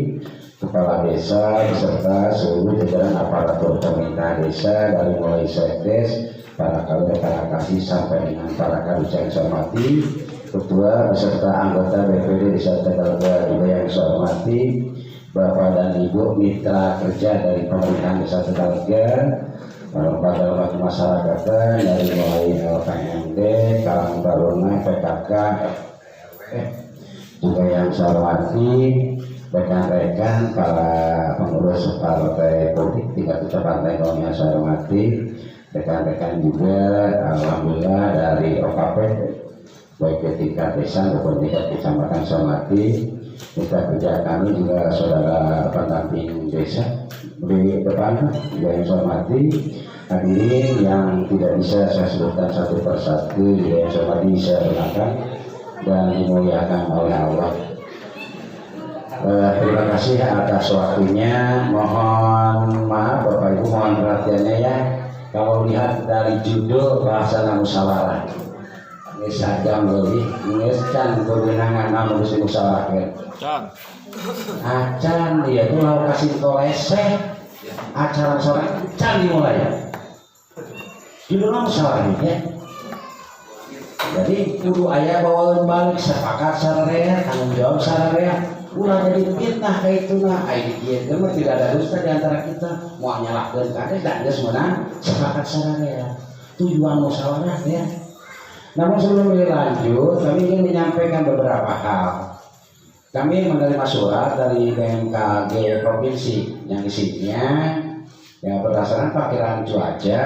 kepala desa beserta seluruh jajaran aparatur pemerintah desa dari mulai sekdes, para kader, para kasih sampai dengan para kadus yang saya hormati, ketua beserta anggota BPD desa Tegal juga yang saya hormati, Bapak dan Ibu mitra kerja dari pemerintahan desa Tegal, lembaga-lembaga masyarakat dari mulai LPMD, Kalang Taruna, PKK, juga yang saya hormati rekan-rekan para pengurus partai politik tingkat Kecamatan Negong yang saya hormati, rekan-rekan juga alhamdulillah dari OKP baik ke tingkat desa maupun tingkat kecamatan saya hormati, mitra kerja kami juga saudara pendamping desa di depan juga yang saya hormati, hadirin yang tidak bisa saya sebutkan satu persatu juga yang saya hormati saya berangkat dan dimuliakan oleh Allah. Terima kasih atas waktunya. Mohon maaf Bapak Ibu, mohon perhatiannya ya. Kalau lihat dari judul bahasa musyawarah, ini saja lebih mengeskan kewenangan namun mesti musyawarah. Acan dia itu lalu kasih kolese acara musyawarah can dimulai. Judulnya musyawarah ya. Jadi kudu ayah bawa balik sepakat sararea, tanggung jawab sararea, ulah jadi fitnah kayak itu nah, ini mah tidak ada dusta di antara kita, mau nyalahkan kades dan dia sebenarnya sepakat sararea, tujuan musyawarah ya. Namun sebelum lanjut, kami ingin menyampaikan beberapa hal. Kami menerima surat dari BMKG provinsi yang isinya ya berdasarkan perkiraan cuaca,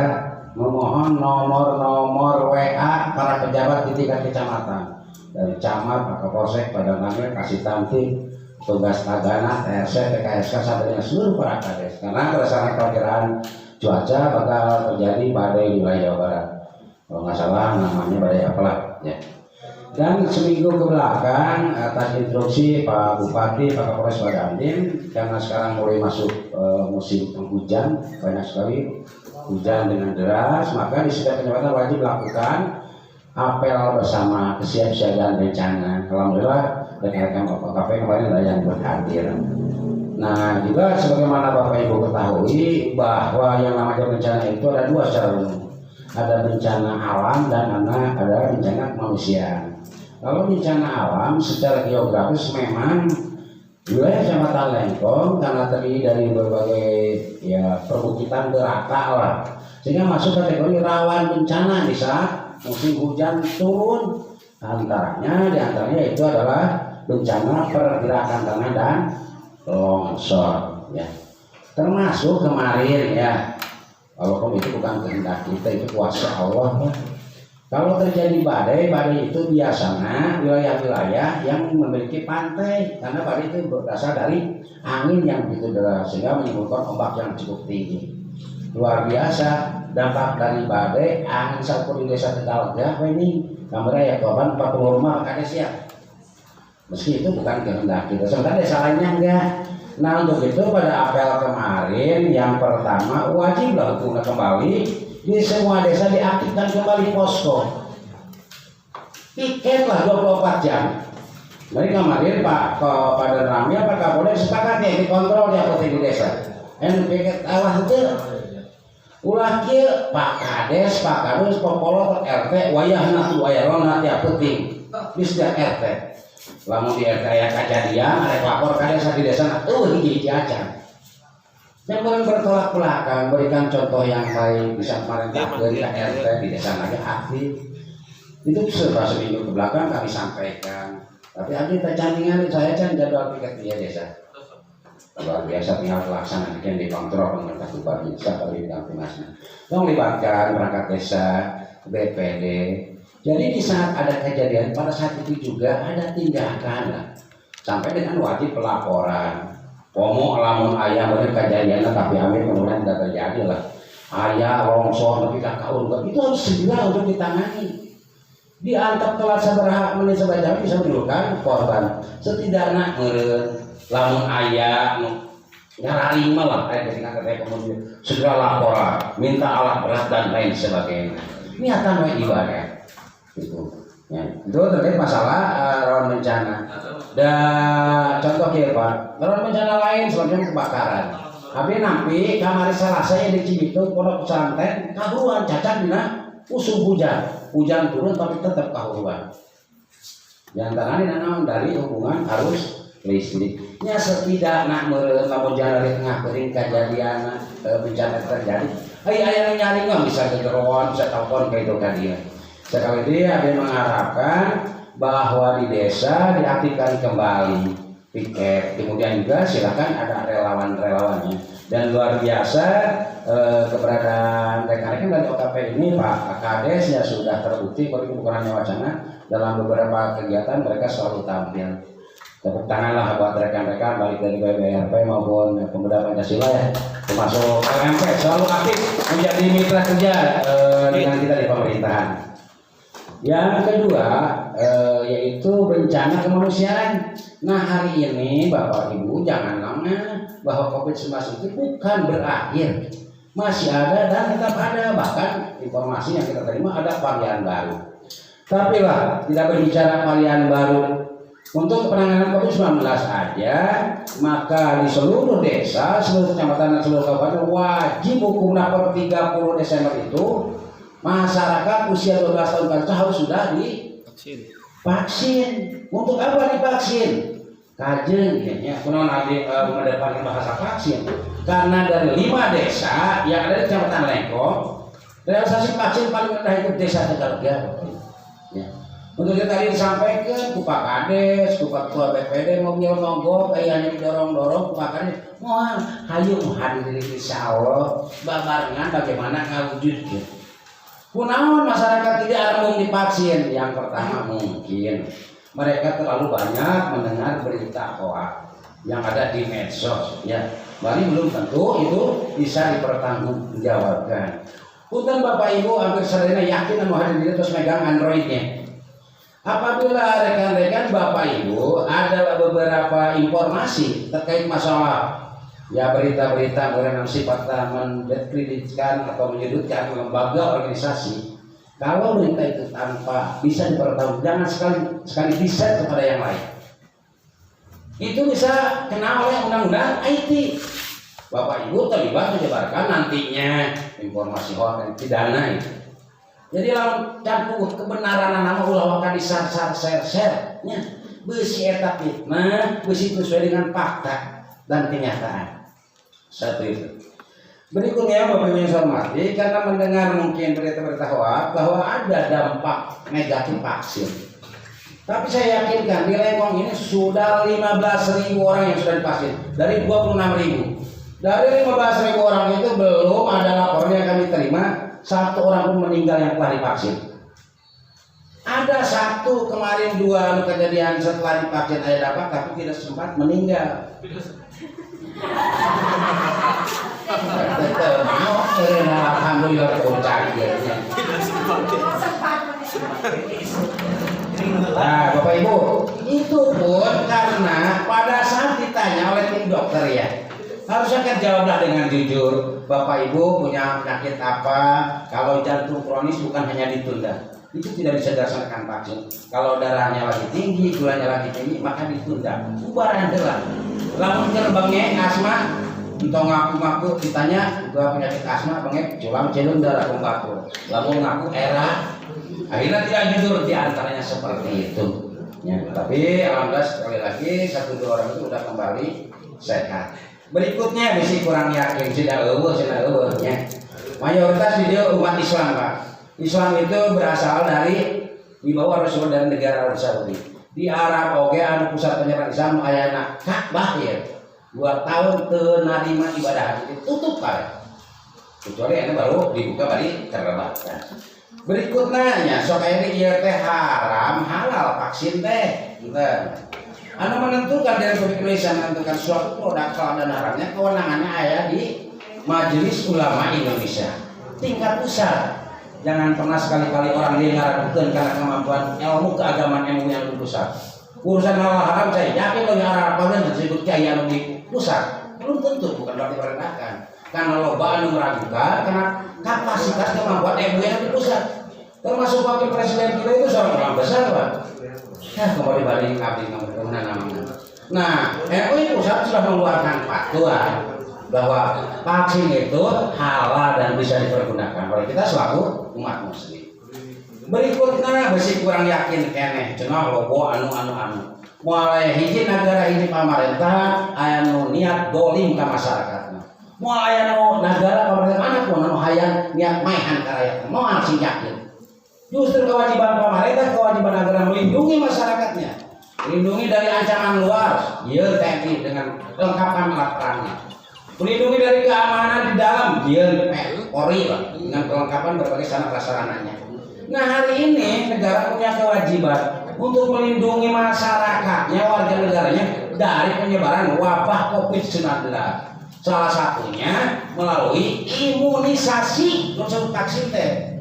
memohon nomor WA para pejabat di tingkat kecamatan dari camat, Pak Kapolsek, Pak Danamil, Kasih Tamtin, tugas Tagana, TRC, TKSK sampai dengan seluruh para kades karena berdasarkan perkiraan cuaca bakal terjadi badai di wilayah Jawa Barat. Kalau nggak salah namanya badai apalah ya. Dan seminggu ke belakang atas instruksi Pak Bupati, Pak Kapolres, Pak Dandim, karena sekarang mulai masuk musim penghujan banyak sekali hujan dengan deras, maka di setiap kecamatan wajib melakukan apel bersama kesiapsiagaan bencana. Alhamdulillah rekan-rekan OKP kemarin ada yang berhadir. Nah juga sebagaimana Bapak Ibu ketahui bahwa yang namanya bencana itu ada dua secara umum, ada bencana alam dan ada bencana kemanusiaan. Kalau bencana alam secara geografis memang wilayah Kecamatan Lengkong karena terdiri dari berbagai ya perbukitan berata lah, sehingga masuk kategori rawan bencana di saat musim hujan turun. Diantaranya itu adalah bencana pergerakan tanah dan longsor ya. Termasuk kemarin ya, walaupun itu bukan kehendak kita, itu kuasa Allah ya. Kalau terjadi badai itu biasanya wilayah-wilayah yang memiliki pantai, karena badai itu berasal dari angin yang begitu deras sehingga menimbulkan ombak yang cukup tinggi. Luar biasa dampak dari badai angin sakur di desa Tegal ini kameranya ya korban 40 rumah kades ya. Meski itu bukan kehendak kita, sebenarnya desa lainnya enggak. Nah untuk itu pada apel kemarin yang pertama wajiblah hukumnya kembali di semua desa diaktifkan kembali posko. Piketlah 24 jam. Jadi kemarin Pak Danamil, Pak Kapolres sepakat ya dikontrol di apotek di desa. Piket alah itu. Ulah kieu Pak Kades, Pak Kadus, Popolo, RT, wayahna tu wayahna tiap penting. Di setiap RT. Lamun di RT aya kejadian, arek lapor kades di desa hiji acan. Yang bertolak belakang, berikan contoh yang baik, bisa memerintahkan ke RT di desa lagi aktif. Itu setelah seminggu ke belakang kami sampaikan. Tapi ada candingan saya jadwal piket di desa. luar biasa pihak pelaksana yang dikontrol dengan Katubar Desa kali Dampinasna. Melibatkan perangkat desa, BPD. Jadi di saat ada kejadian pada saat itu juga ada tindakan lah. Sampai dengan wajib pelaporan. Pomo lamun ayah bener kejadian tapi amin kemudian tidak terjadi lah. Ayah longsor tapi kakak urut itu harus segera untuk ditangani. Dianggap telat seberapa menit sebanyak bisa menimbulkan korban. Setidaknya lamun ayah nyarari malah ketika kemudian segera laporan, minta alat berat dan lain sebagainya. Niatan ibadah itu. Ya, itu terkait masalah rawan bencana. Dan contoh ya Pak, rawan bencana lain seperti kebakaran. Tapi nampi kamari Selasa yang di Cibitung pondok pesantren kahuruan cacat dina usum hujan turun tapi tetap kahuruan. Yang tangani naon dari hubungan arus listriknya setidaknya lamun jalan dari tengah kering kejadian bencana terjadi. Ayah nyari nggak bisa kegeruan, bisa telepon ke itu kan dia. Sekali dia ada mengharapkan bahwa di desa diaktifkan kembali piket, kemudian juga silakan ada relawan-relawannya. Dan luar biasa keberadaan rekan-rekan dari OKP ini Pak Kades ya sudah terbukti bukan hanya wacana, dalam beberapa kegiatan mereka selalu tampil. Tepuk tanganlah buat rekan-rekan balik dari BBRP maupun Pemuda Pancasila ya, termasuk LMP selalu aktif menjadi mitra kerja dengan kita di pemerintahan. Yang kedua yaitu bencana kemanusiaan. Nah hari ini Bapak Ibu jangan lama bahwa COVID-19 itu bukan berakhir, masih ada dan tetap ada, bahkan informasi yang kita terima ada varian baru. Tapi lah tidak berbicara varian baru untuk penanganan COVID-19 aja, maka di seluruh desa, seluruh kecamatan dan seluruh kabupaten wajib hukumnya per 30 Desember itu masyarakat usia 12 tahun ke atas harus sudah divaksin. Untuk apa divaksin? Kajen ya, kunaon abdi mengedepankan bahasa vaksin. Karena dari 5 desa yang ada di Kecamatan Lengkong, realisasi vaksin paling rendah itu desa Tegalga. Ya. Untuk itu tadi disampaikan Pak Kades, Pak Ketua BPD mobil mogok, ayahnya didorong-dorong Pak Kades, mohon hayu hadir insya Allah, babarengan bagaimana ngawujudnya. Kunaon masyarakat tidak mau divaksin? Yang pertama mungkin mereka terlalu banyak mendengar berita hoax yang ada di medsos, ya. Bali belum tentu itu bisa dipertanggungjawabkan. Punten Bapak Ibu hampir serena yakin mau hadir diri terus megang Androidnya. Apabila rekan-rekan Bapak Ibu ada beberapa informasi terkait masalah ya berita-berita yang sifatnya mendiskreditkan atau menyudutkan lembaga organisasi, kalau berita itu tanpa bisa dipertanggungjawabkan, jangan sekali bisa kepada yang lain. Itu bisa kena oleh undang-undang IT. Bapak Ibu terlibat menyebarkan nantinya informasi hoax dan pidana itu. Jadi lawan campur kebenaran nama ulah wakar share-nya besi eta fitnah, besi sesuai dengan fakta dan kenyataan. Satu itu. Berikutnya Bapak Ibu yang saya hormati, karena mendengar mungkin berita-berita hoax bahwa ada dampak negatif vaksin. Tapi saya yakinkan di Lengkong ini sudah 15.000 orang yang sudah divaksin dari 26.000. Dari 15.000 orang itu belum ada laporan yang kami terima satu orang pun meninggal yang telah divaksin. Ada satu kemarin 2 kejadian setelah divaksin ada dapat tapi tidak sempat meninggal. Alhamdulillah nah Bapak Ibu, itu pun karena pada saat ditanya oleh tim dokter ya, harusnya kan jawablah dengan jujur. Bapak Ibu punya penyakit apa? Kalau jantung kronis bukan hanya ditunda, itu tidak bisa dilaksanakan vaksin. Kalau darahnya lagi tinggi, gulanya lagi tinggi, maka ditunda. Bubaran delah. Lamun terbangnya asma, entah ngaku-ngaku ditanya gua penyakit asma, bengek culang celung darah pembaku. Lamun ngaku era, akhirnya tidak jujur di antaranya seperti itu. Ya, tapi alhamdulillah sekali lagi 1-2 orang itu sudah kembali sehat. Berikutnya bisi kurang yakin sudah ya. Mayoritas video umat Islam Pak. Islam itu berasal dari di bawah Rasul dan negara Arab Saudi. Di Arab oge anu pusat penyebaran Islam ayana Ka'bah ya. 2 tahun terima ibadah haji tutup kan. Kecuali ini baru dibuka balik terbatas. Berikutnya nya sok aya ieu teh haram halal vaksin teh. Anu menentukan dari Republik Indonesia menentukan suatu produk halal dan haramnya kewenangannya aya di Majelis Ulama Indonesia tingkat pusat. Jangan pernah sekali-kali orang dia ngaragukeun karena kemampuan ilmu keagamaan ilmu yang di pusat. Urusan halal haram saya yakin lo arah apa dan disebut kiai anu di pusat belum tentu, bukan berarti merendahkan. Karena loba anu meragukan karena kapasitas kemampuan ilmu yang di pusat. Termasuk wakil presiden kita itu seorang orang besar, Pak. Kembali balik abdi kemana namanya. Nah, MUI pusat sudah mengeluarkan fatwa bahwa vaksin itu halal dan bisa dipergunakan oleh kita selaku umat muslim. Berikutnya besi kurang yakin keneh cenah lobo anu. Mulai hiji negara hiji pamarentah anu niat dolim ka masyarakatna. Mulai anu negara pamarentah anak pun anu hayang niat maehan ka rakyat. Moal sing yakin. Justru kewajiban pemerintah, kewajiban negara melindungi masyarakatnya, melindungi dari ancaman luar, ya TNI dengan kelengkapan alat perangnya, melindungi dari keamanan di dalam, ya Polri dengan kelengkapan berbagai sarana prasarananya. Nah hari ini negara punya kewajiban untuk melindungi masyarakatnya, warga negaranya dari penyebaran wabah COVID-19. Salah satunya melalui imunisasi, maksud vaksin teh.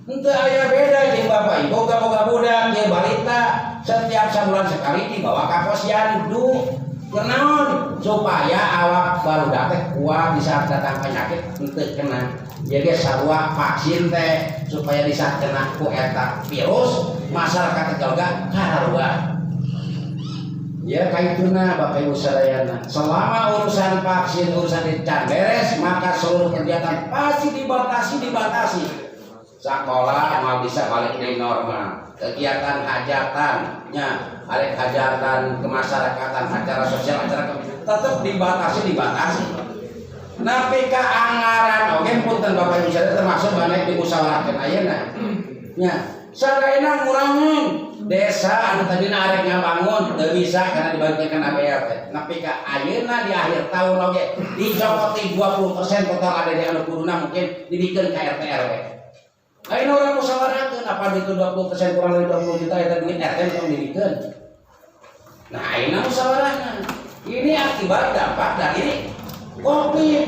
Ente aya beda jeung bapak ibu boga budak jeung balita setiap sebulan sekali dibawa ka posyandu. Kenaon supaya awak barudak teh kuat di saat datang penyakit henteu kena. Jadi sarua vaksin teh supaya di saat kena ku eta virus masyarakat tegaga kaharuan. Ya kaituna Bapak Ibu sadayana. Selama urusan vaksin urusan dican beres maka seluruh kegiatan pasti dibatasi. Sekolah mau bisa balik di normal, kegiatan hajatannya, balik hajatan kemasyarakatan, acara sosial, acara tetap dibatasi. Napi ka anggaran, oke punten Bapak Ibu sadaya termasuk banyak dimusyawarahkeun ayeuna. Nya, sadayana ngurangin desa anu tadina arek ngabangun teu bisa karena dibagikeun APRT. Napi ka ayeuna di akhir tahun oge dicokoti 20% total ada di anu kuduna mungkin dibikeun ka RT RW. Ayo orang musyawarahkeun apa itu 20% kurang dari 20 juta eta duit RT tong dibikeun. Nah, ayeuna musyawarahna. Ini akibat dampak dari Covid.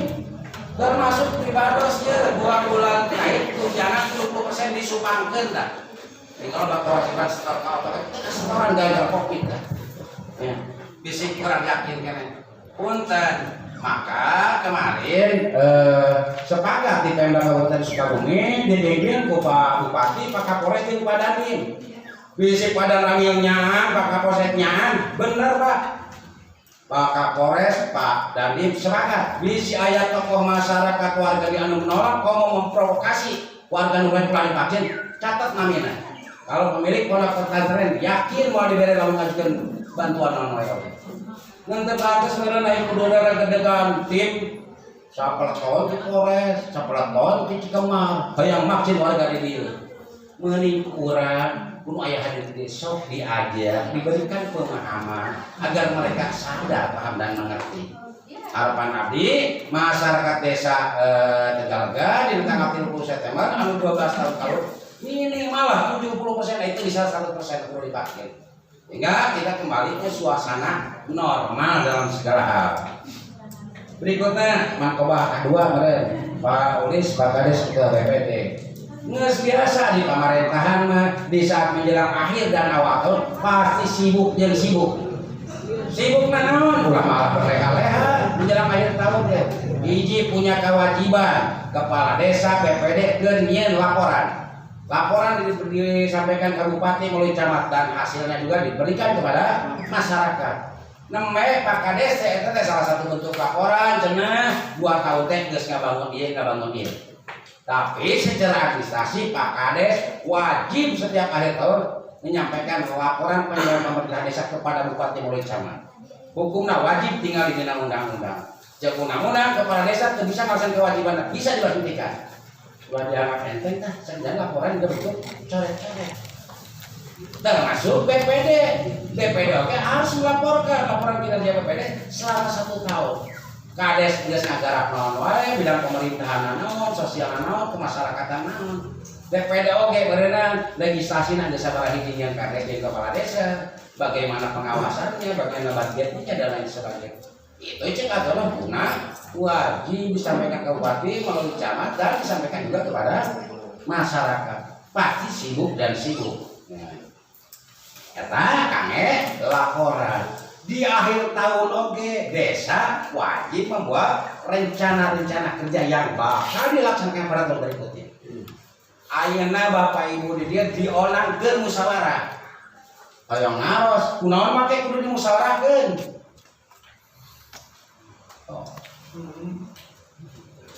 Termasuk pribados ya bulan-bulan naik tunjangan 20% disumbangkeun tah. Kalau bakal wajiban setoran gagal Covid tah. Ya, bisik kurang yakin keneh. Punten. Maka kemarin sepakat di Pemda Kabupaten Sukabumi dipimpin ku Pak Bupati, Pak Kapolres, jeung Pak Dandim. Bisi pada rangiung nyaan, Pak Kapolres nyaan, bener Pak. Pak Kapolres, Pak Dandim sepakat. Bisi aya tokoh masyarakat warga di anu menolak, komo memprovokasi warga nu pelani vaksin, catat namina. Kalau pemilik pondok pesantren yakin mau diberi lamun ngajukeun bantuan anu aya. Nanti bagus mereka naik udara kedekan tim sapeleton di Polres, sapeleton di Cikemar, hayang vaksin warga di dieu. Meuning kurang, kudu aya hadir di sok diajak, diberikan pemahaman agar mereka sadar, paham dan mengerti. Harapan abdi masyarakat desa Tegalga di tanggal 30 September anu 12 tahun lalu minimal lah 70% itu bisa 100% perlu divaksin. Sehingga kita kembali ke suasana normal dalam segala hal. Berikutnya Mankobah kedua kemarin Pak Ulis, Pak Kades ke BPT. Nges biasa di pemerintahan di saat menjelang akhir dan awal tahun pasti sibuk jeung sibuk. Sibuk naon? Ulah malah berleha-leha menjelang akhir tahun ya. Hiji punya kewajiban kepala desa BPD keur nyieun laporan. Laporan disampaikan ke bupati melalui camat dan hasilnya juga diberikan kepada masyarakat. Nembe Pak Kades itu salah satu bentuk laporan cenah 2 tahun teh geus ngabangun ieu. Tapi secara administrasi Pak Kades wajib setiap akhir tahun menyampaikan laporan pengelolaan pemerintah desa kepada bupati melalui camat. Hukumnya wajib tinggal di undang-undang. Jeung undang-undang kepala desa teu bisa ngalaksanakeun kewajiban, bisa diberhentikan. Buat dianggap enteng tah, sedang laporan juga bentuk coret-coret. termasuk BPD. BPD oke harus melaporkan laporan kinerja BPD selama 1 tahun. Kades geus ngagarap naon wae bidang pemerintahan naon, sosial naon, kemasyarakatan naon. BPD oke berenang legislasi geus sabaraha hiji yang kades jadi kepala desa, bagaimana pengawasannya, bagaimana budgetnya dan lain sebagainya. Itu cek adalah guna wajib disampaikan ke bupati melalui camat dan disampaikan juga kepada masyarakat. Pasti sibuk dan sibuk. Eta kange laporan di akhir tahun oke desa wajib membuat rencana-rencana kerja yang bakal dilaksanakan pada tahun berikutnya. Ayeuna Bapak Ibu di dia diolang ke musyawarah. Hoyong ngaros, kunaon make kudu dimusyawarahkeun.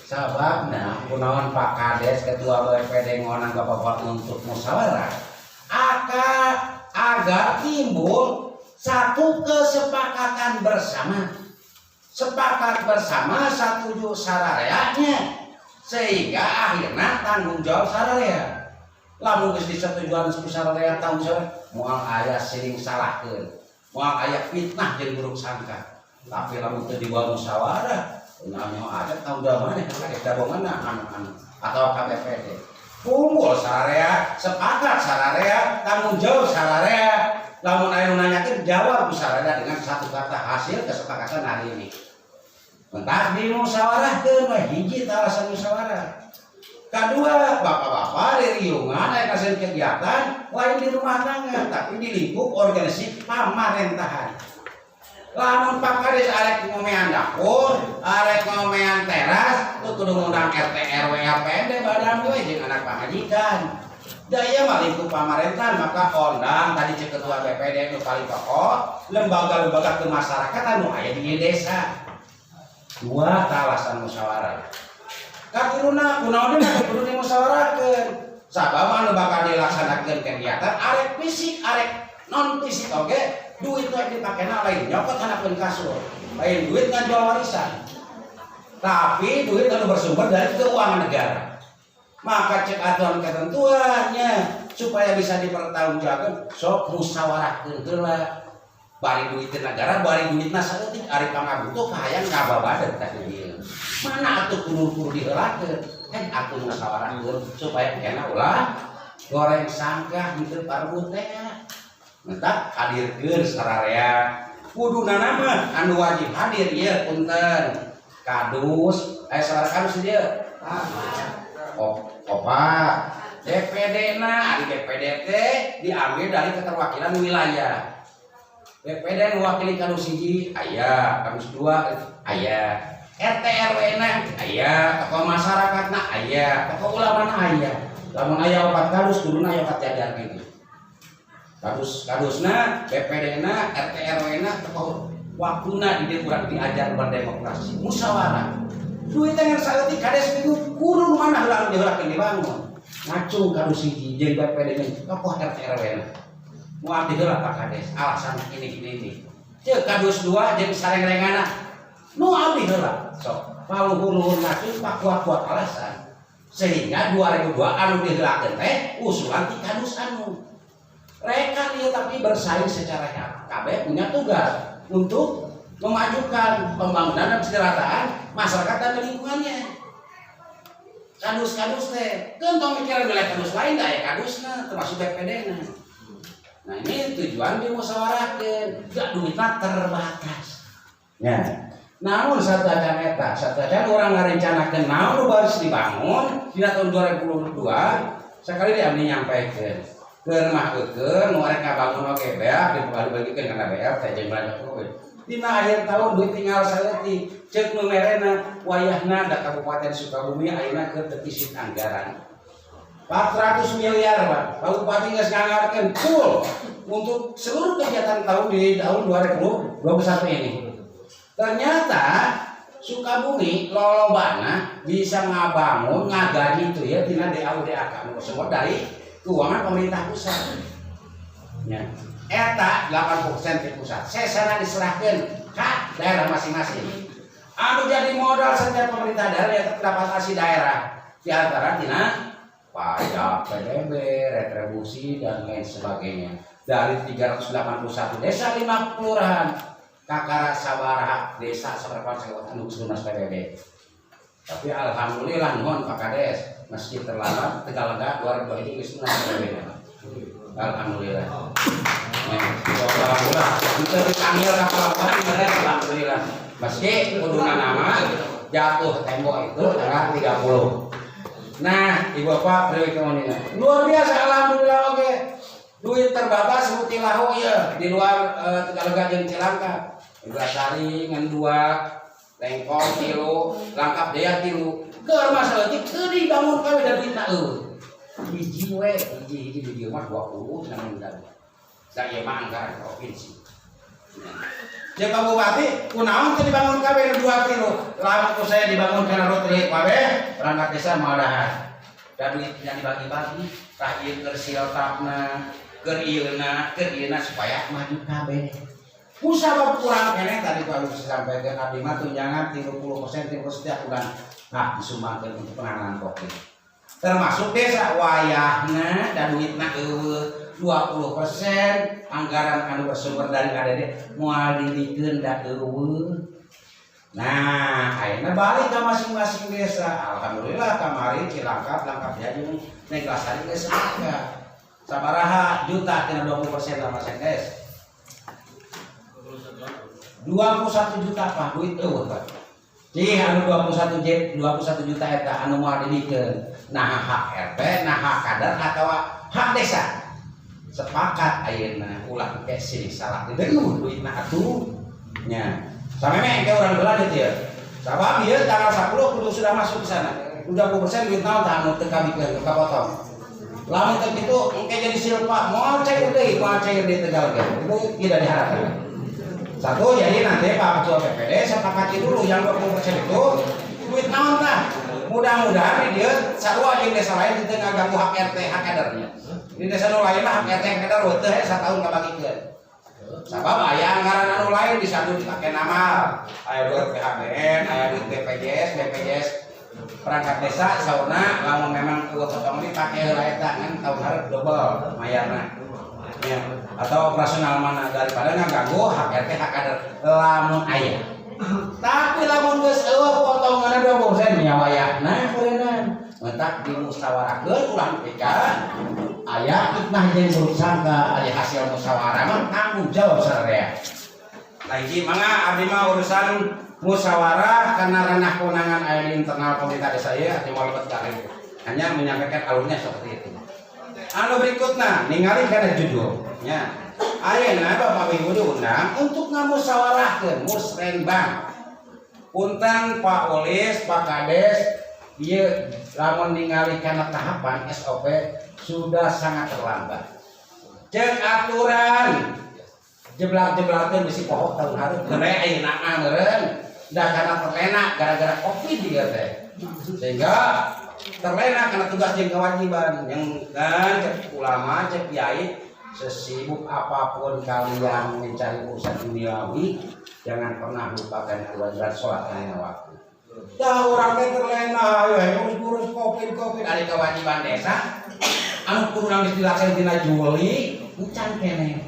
Sababna kunaon Pak Kades Ketua BPD ngonang Bapak untuk musyawarah agar timbul satu kesepakatan bersama, sepakat bersama, setuju sarareanya, sehingga akhirnya tanggung jawab sararea. Lamun geus disetujuan sararea tanggung jawab, moal aya siling salahkeun, moal aya fitnah jeung buruk sangka. Tapi lamun teu dibawa musyawarah, namanya ada tanggung jawab mana ka gabungan anu atau KBPD. Kumpul sararea, sepakat sararea, tanggung jawab sararea. Lamun aya nu nanyakeun jawab sararea dengan satu kata hasil kesepakatan hari ini. Mentak di musyawarahkeun we hiji alasan musyawarah. Kedua, bapak-bapak di riungan aya kasih kegiatan lain di rumah tangga tapi di lingkup organisasi pamerintahan. Lamun Pak Kades arek ngomean dapur, arek ngomean teras, tu kudu ngundang RT RW RPD badan we jeung anak pamajikan. Daya mah lingkup pamerintahan maka undang tadi cek ketua BPD nu paling pokok, lembaga-lembaga kemasyarakatan nu aya di desa. Dua alasan musyawarah. Katiruna kunaon deui kudu dimusyawarahkeun. Sabab anu bakal dilaksanakeun kegiatan arek fisik, arek non fisik oge. Duit itu dipakainya lain nyokot hanakeun kasur, lain duit ngajual warisan. Tapi duit itu bersumber dari keuangan negara. Maka cek aturan ketentuannya supaya bisa dipertanggungjawabkan. Sok musyawarahkeun heula. Bari duit negara, bari duitna saeutik ari pangabutuh kahayang kababadeut tah dieu. Mana atuh kudu diheulakeun? Kan atuh musyawarahkeun supaya kena ulah goreng sangkah gitu parbut teh. Mentak hadirkeun sararea kuduna nama anu wajib hadir ieu punten kadus sararea kadus dieu opa DPD na ari DPD teh diambil dari keterwakilan wilayah. DPD mewakili kadus hiji aya, kadus dua aya, RT RW na aya, tokoh masyarakat na aya, tokoh ulama na aya. Lamun aya 4 kadus kuduna aya 4 jajar gitu. Kadusna, BPD-na, RT RW-na, waktuna di kurang diajar berdemokrasi, musyawarah. Duit dengan saeutik kades itu kudu mana heula diheulakeun dibangun. Ngacung kadus hiji jeung BPD-nya, tokoh RT RW-na. Moal diheula Pak Kades, alasan ini. Ceuk kadus 2 jeung sareng-rengana. Nu abdi heula. Sok, paluhur-luhur ngacung Pak kuat-kuat alasan. Sehingga 2002 anu diheulakeun teh usulan ti kadus anu. Mereka dia tapi bersaing secara KB punya tugas untuk memajukan pembangunan dan kesejahteraan masyarakat dan lingkungannya. Kadus teh, kentong mikiran wilayah kadus lain dah ya kadusna termasuk BPD-na. Nah ini tujuan dimusyawarahkeun, gak duitnya terbatas. Ya, namun satajan eta, satajan orang ngarencanakeun naon baris dibangun di tahun 2022 sekali dia menyampaikan. Keur mah eukeun nu arek ngabangun oge beak dibagi-bagikeun kana BR teh jeung banyak kowe. Dina akhir tahun duit tinggal saeutik. Ceuk nu merena wayahna da Kabupaten Sukabumi ayeuna keur defisit anggaran 400 miliar Pak. Pak Bupati geus nganggarkeun full untuk seluruh kegiatan tahun di tahun 2021 ini. Ternyata Sukabumi lolobana bisa ngabangun ngagaji itu ya tina DAUDAK semua dari keuangan pemerintah pusat. Ya. Eta 80% di pusat. Sesana diserahkeun ka daerah masing-masing. Anu jadi modal setiap pemerintah daerah ya terdapat asli daerah. Di antara tina pajak PBB, retribusi dan lain sebagainya. Dari 381 desa 5 kelurahan kakara sabaraha desa sabaraha anu lunas PBB. Tapi alhamdulillah nuhun Pak Kades, meski terlambat Tegalega 2002 ini geus lunas PBB. Alhamdulillah. Alhamdulillah. Kita dipanggil kapal alhamdulillah. Meski kuduna nama jatuh tembok itu tanggal 30. Nah, Ibu Bapak priwe kemoningan. Luar biasa alhamdulillah oke. Duit terbatas mutilahu ya di luar Tegalega jeung Cilangkap. Belasari ngan 2 lengkong kilo, langkap daya kilo. Keur masalah teh teu dibangun kawe da duitna hiji we, hiji di mah 20 nang dan. Da ieu mah anggaran provinsi. Jeung Pak Bupati, kunaon teu dibangun kawe 2 kilo. Lamun ku saya dibangun kana rotri kawe, perangkat desa madahan. Da duit yang dibagi-bagi, tah ieu keur siltapna, keur ieuna supaya maju kabeh. Kusabab kurang kene tadi Pak Lurus sampaikan abdi mah tunjangan 30% setiap bulan. Nah, disumbangkeun untuk penanganan Covid. Termasuk desa wayahna dan duitna 20% anggaran anu bersumber dari ADD moal didikeun da Nah, ayeuna balik ke masing-masing desa. Alhamdulillah kamari Cilangkap, Langkap Jayung, Neglasari geus ada. Sabaraha juta kena 20% sama guys. 21 juta Pak duit eueuh Pak. Cih anu 21 juta eta anu moal didikeun. Nah hak RT, nah hak kader atau hak desa. Sepakat ayeuna ulah ke sini salah dideung duitna atuh. Nya. Sameme engke urang heula dieu. Sabab ieu tanggal 10 kudu sudah masuk ke sana. 20% duit naon tah anu teu kabikeun kapotong. Lamun teh kitu engke jadi silpa moal cair deui Tegalega. Itu tidak diharapkan. Satu, jadi nanti Pak Ketua PPD sepakati dulu yang 20% itu duit naon tah. Mudah-mudahan dia sarua jeung desa lain teu ngaganggu hak RT hak kadernya. Di desa nu lain hak RT hak kader teu satahun kabagikeun. Sabab aya anggaran anu lain disadu dipake nama. Aya duit PHBN, aya duit BPJS perangkat desa sauna lamun memang potong dipake heula eta kan tahun hareup double mayarna. Ya, atau operasional mana daripada ngaganggu hak RT hak kader lamun aya. Tapi lamun geus eueuh potonganna 20% nya wayahna beunang mentak dimusyawarahkeun ulah pikeun aya hikmah jeung buruk sangka aya hasil musyawarah mah tanggung jawab sararea. Nah hiji mangga abdi mah urusan musyawarah karena ranah kewenangan aya di internal pemerintah desa ieu ati moal betari. Hanya menyampaikan alurnya seperti itu. Anu berikutnya, ningali kana judulnya. Ayeuna Bapak Ibu diundang untuk ngamusyawarahkeun musrenbang. Punten Pak Ulis, Pak Kades, ieu lamun ningali kana tahapan SOP sudah sangat terlambat. Cek aturan jeblak-jeblakeun bisi pohon tahun hareup geure ayeuna meureun da kana terlena gara-gara Covid ieu teh. Sehingga terlena karena tugas dan kewajiban yang kan cek ulama cek kiai sesibuk apapun kalian mencari urusan duniawi jangan pernah lupakan kewajiban sholat lima waktu. Dah orang teh terlena urus covid ada kewajiban desa anu kudu nangis dilaksanakan dina Juli encan kene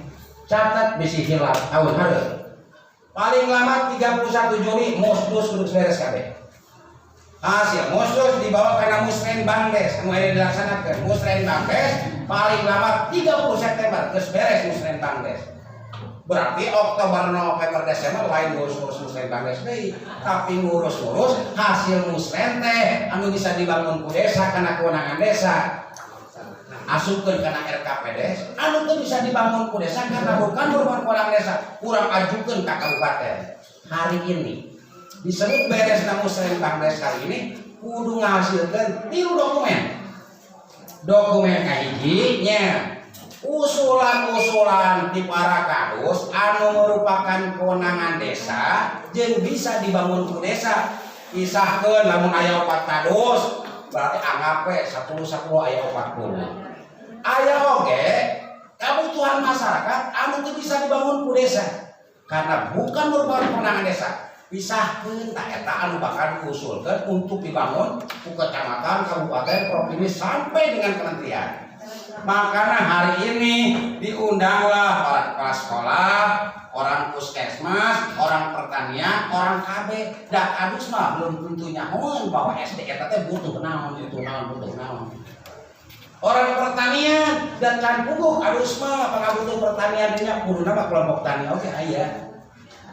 catat bisi hilal tahun hareup paling lama 31 Juli musdus kudu beres kabeh. Hasil musdus dibawa karena musrenbang des mulai dilaksanakan musrenbang des paling lama 30 September geus beres musrenbang des. Berarti Oktober November Desember lain ngurus musrenbang des deui tapi ngurus hasil musren teh anu bisa dibangun ku desa kana kewenangan desa asupkeun kana RKP des anu teu bisa dibangun ku desa karena bukan merupakan kewenangan desa kurang ajukeun ka kabupaten. Hari ini disebut beres na musrenbang des kali ini kudu ngahasilkeun 3 dokumen kahiji nya usulan-usulan ti para kadus anu merupakan kewenangan desa jeung bisa dibangun ku desa pisahkeun lamun aya 4 kadus berarti anggap we 10 aya 40 aya oge kebutuhan masyarakat anu teu bisa dibangun ku desa karena bukan merupakan kewenangan desa pisahkeun tak eta anu bakal diusulkeun untuk dibangun ku kecamatan, kabupaten, provinsi sampai dengan kementerian. Makanya hari ini diundanglah para kepala sekolah, orang puskesmas, orang pertanian, orang KB, dan adus mah belum tentu nyahoan bahwa SD eta teh butuh naon, butuh naon. Orang pertanian dan can pupuk adus mah pangabutuh pertanian dinya kudu nama kelompok tani oke aya.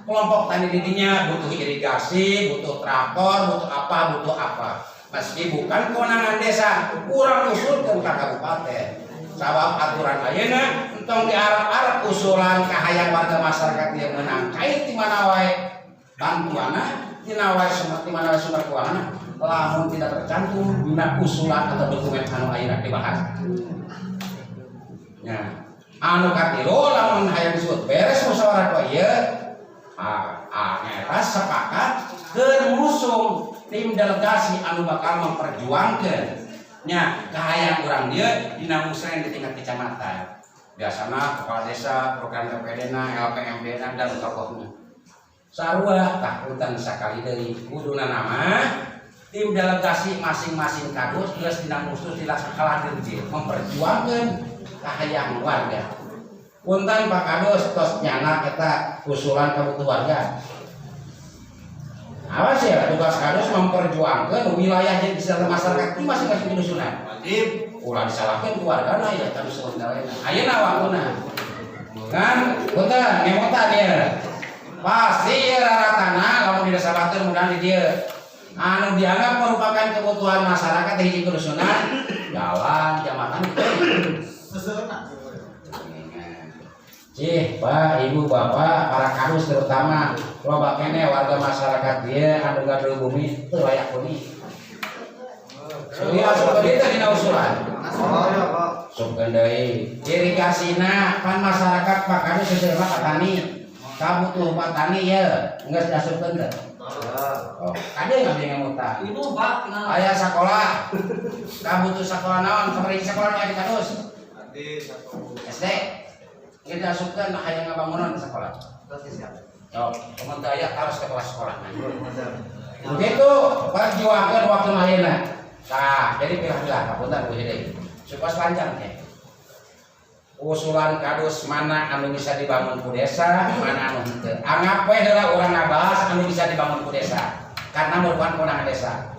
Kelompok tani didinya butuh irigasi, butuh traktor, butuh apa. Meski bukan kewenangan desa, kurang usulkeun ka kabupaten. Sabab aturan ayeuna entong diarep-arep usulan ka hayang warga masyarakat yang menang kait di mana wae bantuanna, di mana wae sumber keuangan lamun tidak tercantum dina usulan atau dokumen anu ayeuna dibahas. Nya, anu katilu lamun hayang disebut beres musyawarah ku ieu, nyaeta sepakat keur ngusung tim delegasi anu bakal memperjuangkeun nya kahayang urang dia dina musreng di tingkat kecamatan. Biasana kepala desa, program PPD-na, LPMD-na dan tokohnya. Sarua tah punten sakali deui kuduna nama tim delegasi masing-masing kadus geus dina khusus dilaksanakan dirjen memperjuangkeun kahayang warga. Punten Pak Kadus tos nyana eta usulan kabutuh warga. Awas ya, tugas kadus memperjuangkan wilayah yang bisa masyarakat di masing-masing dusunan. Wajib, ulah disalahkan keluarga lah ya, kadus sebenarnya. Ayo nawakuna, kan? Punten, ngemotan ya. Pasti ya raratana, kalau tidak salah mudah di dia. Anu dianggap merupakan kebutuhan masyarakat di dusunan, jalan, jambatan. Pak, Ibu, Bapak, para kadus terutama loba kene warga masyarakat dia anu gadul bumi teu layak huni. Surya seperti itu dina usulan. Supkeun deui. Irigasina kan masyarakat Pak kadus seseuna petani. Kabutuh petani ye, geus dasupkeun teh. Oh, kade ngabdi ngamuta. Itu Pak, Aya sakolah. Kabutuh sakolah naon? Sabari sakolah aya di kadus? SD. Kita asupkan hayang ngabangunan di sekolah. Oh, teman daya harus ke kelas sekolah. Begitu perjuangkan waktu ayeuna. Nah, jadi pilih-pilih kapunten Bu Hede. Supaya lancar teh. Usulan kadus mana anu bisa dibangun ku desa, mana anu henteu. Anggap we heula urang ngabahas anu bisa dibangun ku desa. Karena merupakan kewenangan desa.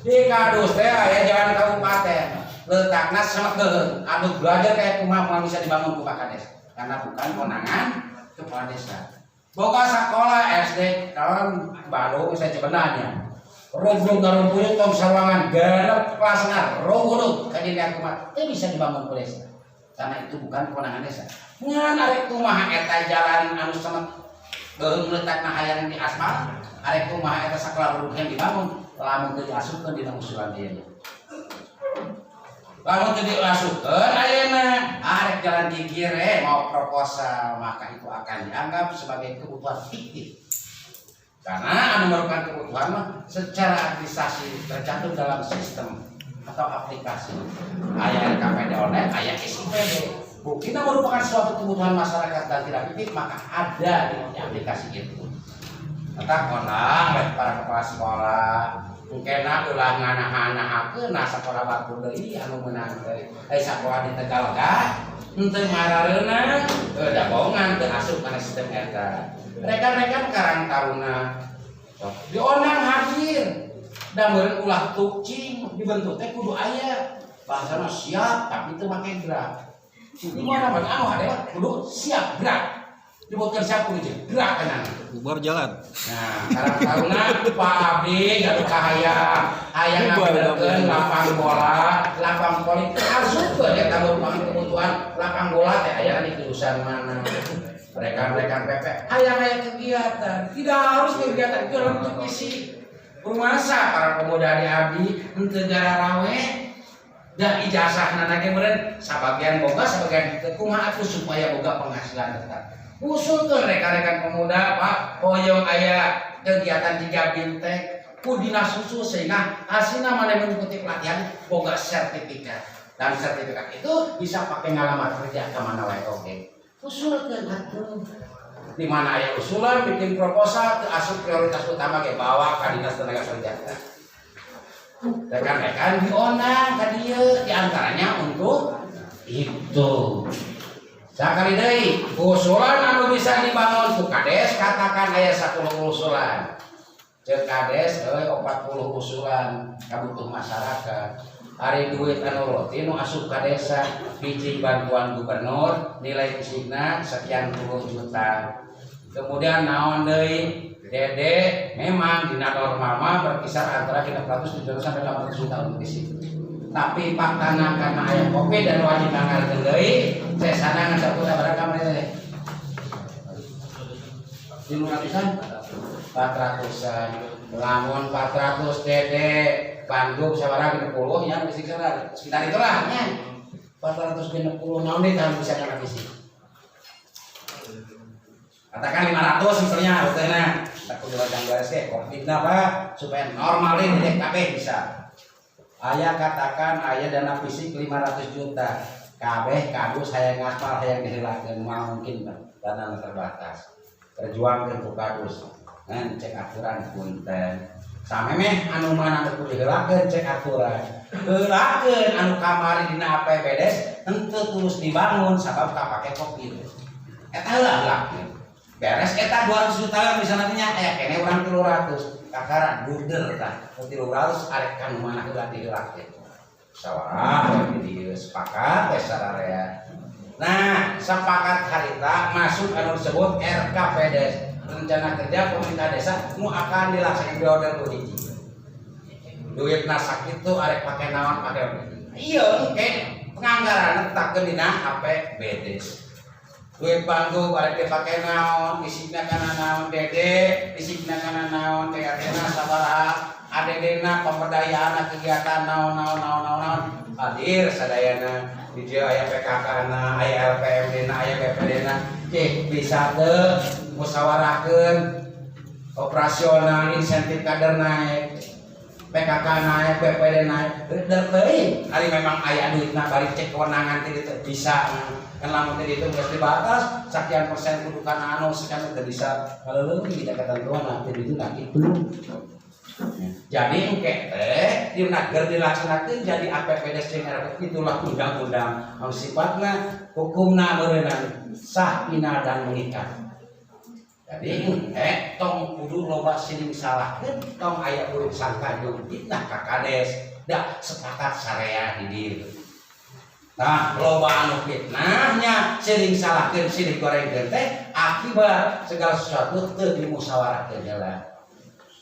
Di kadus teh aya jalan kabupaten. Letakna sameukeun anu belajar kayak kumaha bisa dibangun ku Kades. Karena bukan kewenangan kepala desa. Boga sekolah SD tahun baru saya sebenarnya. Rumpun garumpun tong sawangan garap kelasna rumpun kadirian kumaha teu bisa dibangun ku desa. Karena itu bukan kewenangan desa. Ngan arek kumaha eta jalan anu semet beuh letakna hayang di aspal, arek kumaha eta sakola rumpun dibangun lamun teu diasupkeun dina usulan ieu. Lamun teu diasupkeun ayeuna arek jalan gigir mau proposal maka itu akan dianggap sebagai kebutuhan fiktif. Karena anu merupakan kebutuhan mah secara administrasi tercantum dalam sistem atau aplikasi. Aya KPD online, aya SIPD. Buktinya merupakan suatu kebutuhan masyarakat dan tidak fiktif maka ada di aplikasi itu. Tetap konang para kepala sekolah mungkinna ulah nganah-nganahakeun sakola batu deui anu meunang teh. Sakola di Tegalga henteu marareuna da bohongan teu asup kana sistem eta. Rekan-rekan Karang Taruna dionang hadir da meureun ulah tukcing dibentuk teh kudu aya bahasana siap tapi teu make gerak. Di mana mah anu hade kudu siap gerak. Dibuatkan siapa nih gerak kanan bubar jalan. Nah Karang Taruna Pak Abdi gaduh hayang ngabedakeun lapang bola lapang voli asup ya tambah kebutuhan lapang bola teh aya di jurusan mana rekan-rekan PP hayang kegiatan tidak harus kegiatan dalam untuk isi rumasa para pemuda di Abdi henteu gara rawe dan ijazahna nage meureun sabagian boga sabagian teu kumaha atuh supaya boga penghasilan tetap. Usulkeun rekan-rekan pemuda Pak hoyong aya kegiatan 3 bintek ku dinas khusus sehingga hasilna maneh mengikuti pelatihan boga sertifikat dan sertifikat itu bisa pakai ngalamat kerja ke mana wae oge. Usulkeun atuh di mana aya usulan bikin proposal asup prioritas utama ke bawa ke dinas tenaga kerja. Rekan-rekan diundang ka dieu diantaranya untuk itu. Sakali deui usulan anu bisa dibangun ku kades katakan aya 10 usulan. Ceuk kades euy 40 usulan kabutuh masyarakat. Hari duit anu rutin nu asup ka desa biji bantuan gubernur nilai fisikna sekian puluh juta. Kemudian naon deui Dede memang dina normal mah berkisar antara 300 sampai 800 juta untuk isi. Tapi faktana karena aya Covid dan wajib ngangarkeun deui, sesana ngasatu sabaraha kamari teh? 500-an? 400-an. Lamun 400 Dede Bandung sabaraha 60 nya sekitar itulah nya. 460 naon deui tah bisa kana isi. Katakan 500 misalnya, betulnya tak kudu wajang beres ke COVID apa supaya normalin di DKP bisa. Ayah katakan ayah dana fisik 500 juta, kabeh kadus saya ngapal saya dihilangkan mungkin dana terbatas. Perjuangkan ku kadus, ngan cek aturan punten. Samemeh anu mana kudu dihilangkan cek aturan. Heulakeun anu kamari dina APBDes henteu terus dibangun sabab kapake COVID. Eta heula beres kita 200 juta bisa nantinya kene orang 300 kakaran burder tah 300 arek kan mana heula diheulake sawarah di sepakat wes sararea. Nah sepakat harita masuk anu disebut RKPDes rencana kerja pemerintah desa nu akan dilaksanakan periode ku hiji duitna sakitu arek pake naon pake iya engke penganggaran letakkeun dina APBDes. Duit Bandung arek dipake naon, isikna kana naon Dede, isikna kana naon TRT-na sabaraha, ADD-na pemberdayaan kegiatan naon hadir sadayana. Di dieu aya PKK-na, aya LPMD-na, aya BPD-na. Cek bisa teu musyawarahkeun operasional insentif kader naik. PKK naik, BPD naik, deui. Ari memang aya duitna bari cek kewenangan teh ditu bisa. Kan lamun tadi itu geus dibatas sekian persen kudu kana anu sekian teu bisa leuwih tidak ketentuan nanti itu kitu. Jadi engke teh dina keur dilaksanakeun jadi APBDes jeung RKP itulah undang-undang anu sifatna hukumna meureunana sah pina dan mengikat. Jadi tong kudu loba siling salahkeun tong aya urut sangka jeung fitnah ka kades da sepakat sarea di dieu. Nah, loba anu fitnahnya sering salahkeun silih gorengkeun teh akibat segala sesuatu teu dimusyawarahkeun heula.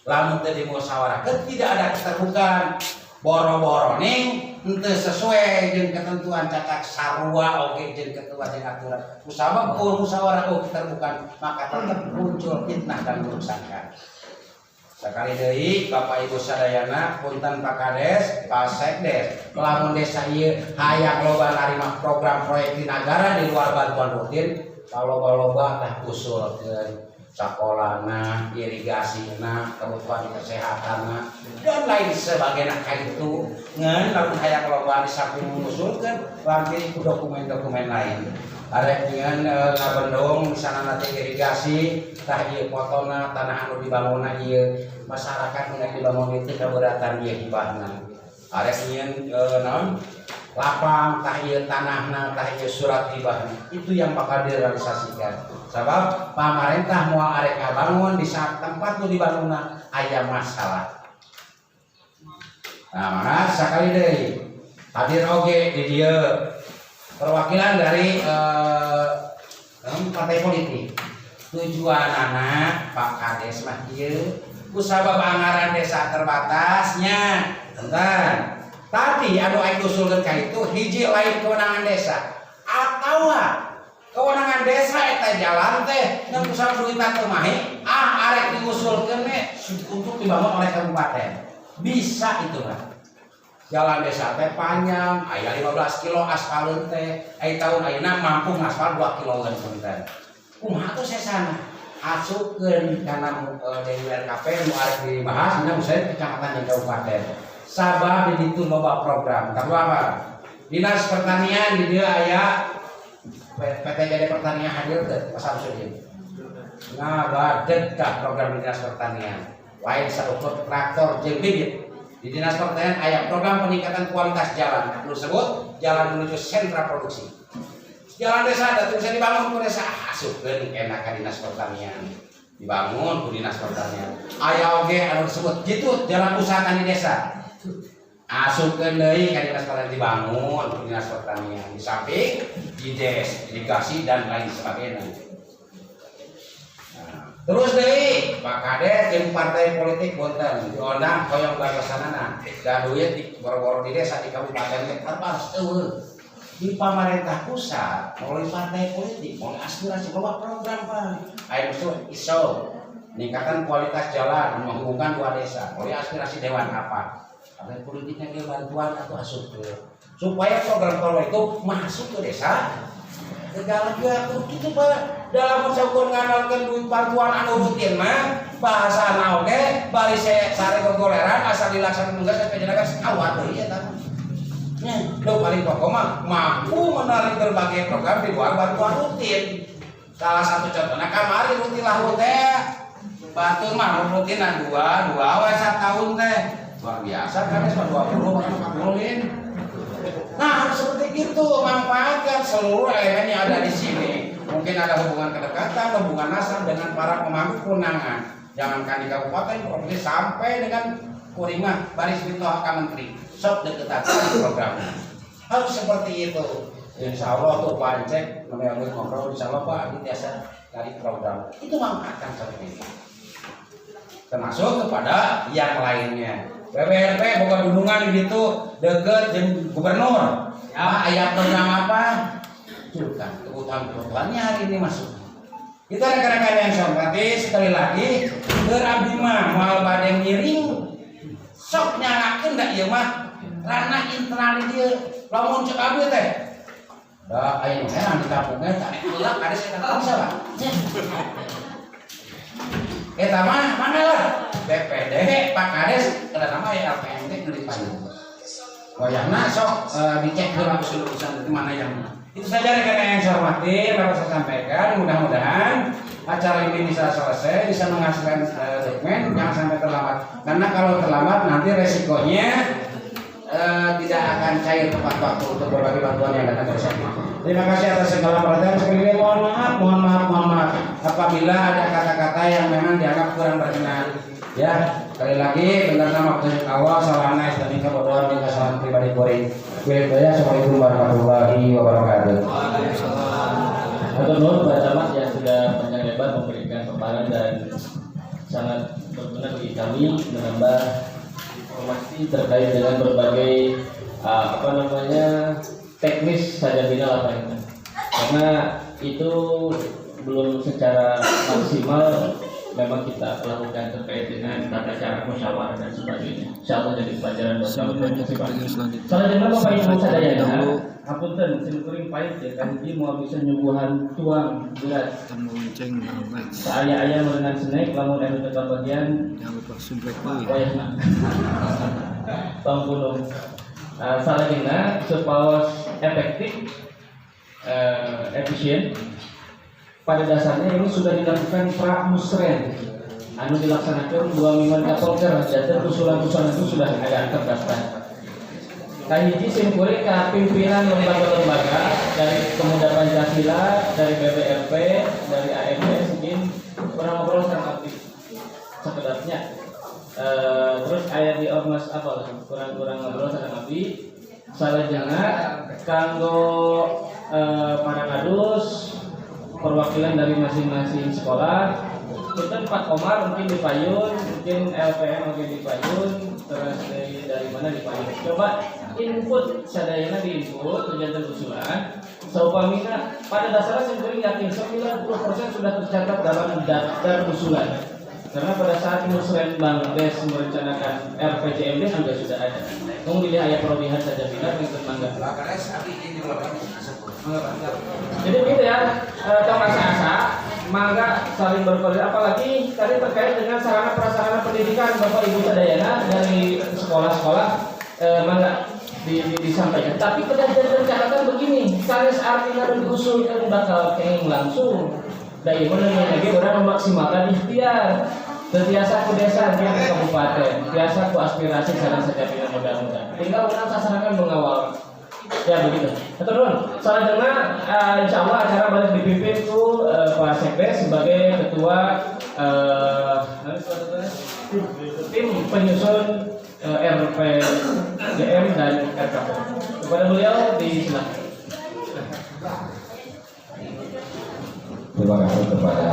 Lamun teu dimusyawarahkeun tidak ada keterbukaan. Boro-boro ning henteu sesuai jeung ketentuan cacak sarua oge jeung ketentuan jeung aturan. Kusabab musyawarah keterbukaan maka tetap muncul fitnah dan buruk sangka. Sekali deui Bapak Ibu sadayana punten Pak Kades, Pak Sekdes, lamun desa ieu hayang loba narima program proyek di negara di luar bantuan rutin, loba-loba teh usulkeun sakolana, irigasina, kebutuhan kesehatanna dan lain sebagainya kaitu. Ngan lamun hayang loba di samping usulkeun lampir ku dokumen-dokumen lain. Arek ngan ngabendong misalna teh irigasi tah ieu fotona tanah anu dibangunna ieu masyarakat ngan dibangun itu keberatan ieu hibahna. Arek ngan naon lapang tah ieu tanahna tah ieu surat hibahna. Itu yang bakal direalisasikan. Sabab pamarentah moal arek ngabangun di saat tempat nu dibangunna aya masalah. Nah, maka sakali deui hadir oge di dieu perwakilan dari partai politik. Tujuan anak Pak Kades mah ieu kusabab anggaran desa terbatasnya. Bentar. Tadi anu aing usulkeun ka itu hiji lain kewenangan desa atau kewenangan desa eta jalan teh ngan kusabab duitna teu mahi arek diusulkeun untuk dibangun oleh kabupaten. Bisa itu mah. Jalan desa teh panjang, aya 15 kilo aspal teh, tahun ayeuna mampu ngaspal 2 kilo punten. Kumaha tuh sesana? Asukeun kana deui RKP nu arek dibahas dina usaha kecamatan jeung kabupaten. Sabab di ditu loba program. Kedua apa? Dinas Pertanian di dieu aya PTGD Pertanian hadir teh pas asuh dieu. ngabadeg ka program Dinas Pertanian. Lain saukur traktor jeung bibit. Di Dinas Pertanian aya program peningkatan kualitas jalan. Tersebut jalan menuju sentra produksi. Jalan desa datang bisa dibangun ku desa asupkeun enak ka Dinas Pertanian. Dibangun ku Dinas Pertanian. Aya oge anu disebut gitu jalan usaha tani desa. Asupkeun deui ka Dinas Pertanian dibangun ku Dinas Pertanian. Di samping dides, irigasi dan lain sebagainya. Terus deui Pak Kades jeung partai politik boten diundang hoyong bagasanana. Da duit di boro-boro di desa di kabupaten teh harus eueuh. Di pemerintah pusat melalui partai politik, melalui aspirasi bawa program Pak. Ayo iso meningkatkan kualitas jalan menghubungkan dua desa melalui aspirasi dewan apa? Partai politiknya ke bantuan atau asup ke supaya program-program itu masuk ke desa. Segala gitu Pak. Dalam usaha ngandalkeun duit bantuan anu rutin mah bahasa oge bari sare gogoleran asal dilaksanakeun geus sampai jenaka awat deui eta. Nya, paling pokok mah mampu menarik berbagai program di luar bantuan rutin. Salah satu contohnya kamari rutin lah teh. Bantuan mah rutinan dua we satahun teh. Luar biasa kan 20 40 Nah, seperti itu manfaatkan seluruh elemen yang ada di sini. Mungkin ada hubungan kedekatan, hubungan nasab dengan para pemangku kewenangan. Jangankan di kabupaten, provinsi sampai dengan kurimah baris pintoh ka menteri. Sok deketan programnya. Harus seperti itu. Insya Allah tuh pancek namanya ngobrol insya Allah Pak biasa dari program. Itu manfaatkan seperti itu. Termasuk kepada yang lainnya. BBRP bukan gunungan gitu deket gubernur. Ya, ayat program apa? Bukan kebutuhan-kebutuhannya hari ini masuk. Kita rekan-rekan yang hormati sekali lagi berabdi mah moal bade miring sok nyalakeun da ieu mah ranah internal dieu lamun cek abdi teh. Da aya nu heran di kampung eta heula kades eta bangsa Pak. Eta mah mangala BPD Pak Kades kada nama ya LPMD nu dipanggil. Wayahna sok dicek heula usul-urusan itu mana yang itu saja rekan yang saya hormati, dapat saya sampaikan. Mudah-mudahan acara ini bisa selesai, bisa menghasilkan dokumen, jangan sampai terlambat. Karena kalau terlambat nanti resikonya tidak akan cair tepat waktu untuk berbagai bantuan yang datang ke sana. Terima kasih atas segala perhatian. Sekali mohon maaf apabila ada kata-kata yang memang dianggap kurang berkenan. Ya, sekali lagi benar nama waktu awal salah naik dan kebodohan dan kesalahan pribadi kuring. Assalamualaikum warahmatullahi wabarakatuh. Hatur nuhun Pak Camat yang sudah panjang lebar memberikan paparan dan sangat berguna bagi kami menambah informasi terkait dengan berbagai teknis sajabina lapangan. Karena itu belum secara maksimal memang kita lakukan terkait dengan tata cara musyawarah dan sebagainya. Insyaallah jadi pelajaran buat kami. Selanjutnya Bapak Ibu sadayana, hapunten sin kuring pait ya kan hiji moal bisa nyuguhan tuang berat. Saaya-aya merenang snack lamun anu teu bagian wayahna. Pampunung. Salajengna supaya efektif efisien. Pada dasarnya ini sudah dilakukan pramusren anu dilaksanakan 2 minggu kapolker dan usulan-usulan itu sudah ada terdaftar. Kahiji simkuring ka pimpinan lembaga-lembaga dari Pemuda Pancasila, dari BBRP, dari AMP mungkin kurang ngobrol sama aktif sekedarnya. Terus aya di ormas apa kurang ngobrol sama abdi. Salajengna kanggo para kadus perwakilan dari masing-masing sekolah. Kita Pak Komar mungkin di Payun, mungkin LPM mungkin di Payun, terus dari mana di Payun. Coba input sadayana di input tujuan usulan. Saupamina pada dasarnya sendiri yakin 90% sudah tercatat dalam daftar usulan. Karena pada saat Musren Bang Des merencanakan RPJMD juga sudah ada. Kemudian ayat perolihan saja benar untuk mangga. Jadi gitu ya, tong asa-asa, mangga saling berkoordinasi. Apalagi tadi terkait dengan sarana prasarana pendidikan Bapak Ibu sadayana dari sekolah-sekolah, mangga disampaikan. Tapi pada catatan begini, sanes artinya diusulkan bakal kenging langsung. Dan ibu lagi orang memaksimalkan ikhtiar. Setiasa ku desa dia ke kabupaten, biasa ku aspirasi sareng sejatinya mudah-mudahan. Tinggal orang sasaran mengawal. Ya begitu. Terus selanjutnya insya Allah acara balik dipimpin ku Pak Sekdes sebagai ketua tim penyusun RPJM dan RKP. Kepada beliau disilakan. Terima kasih kepada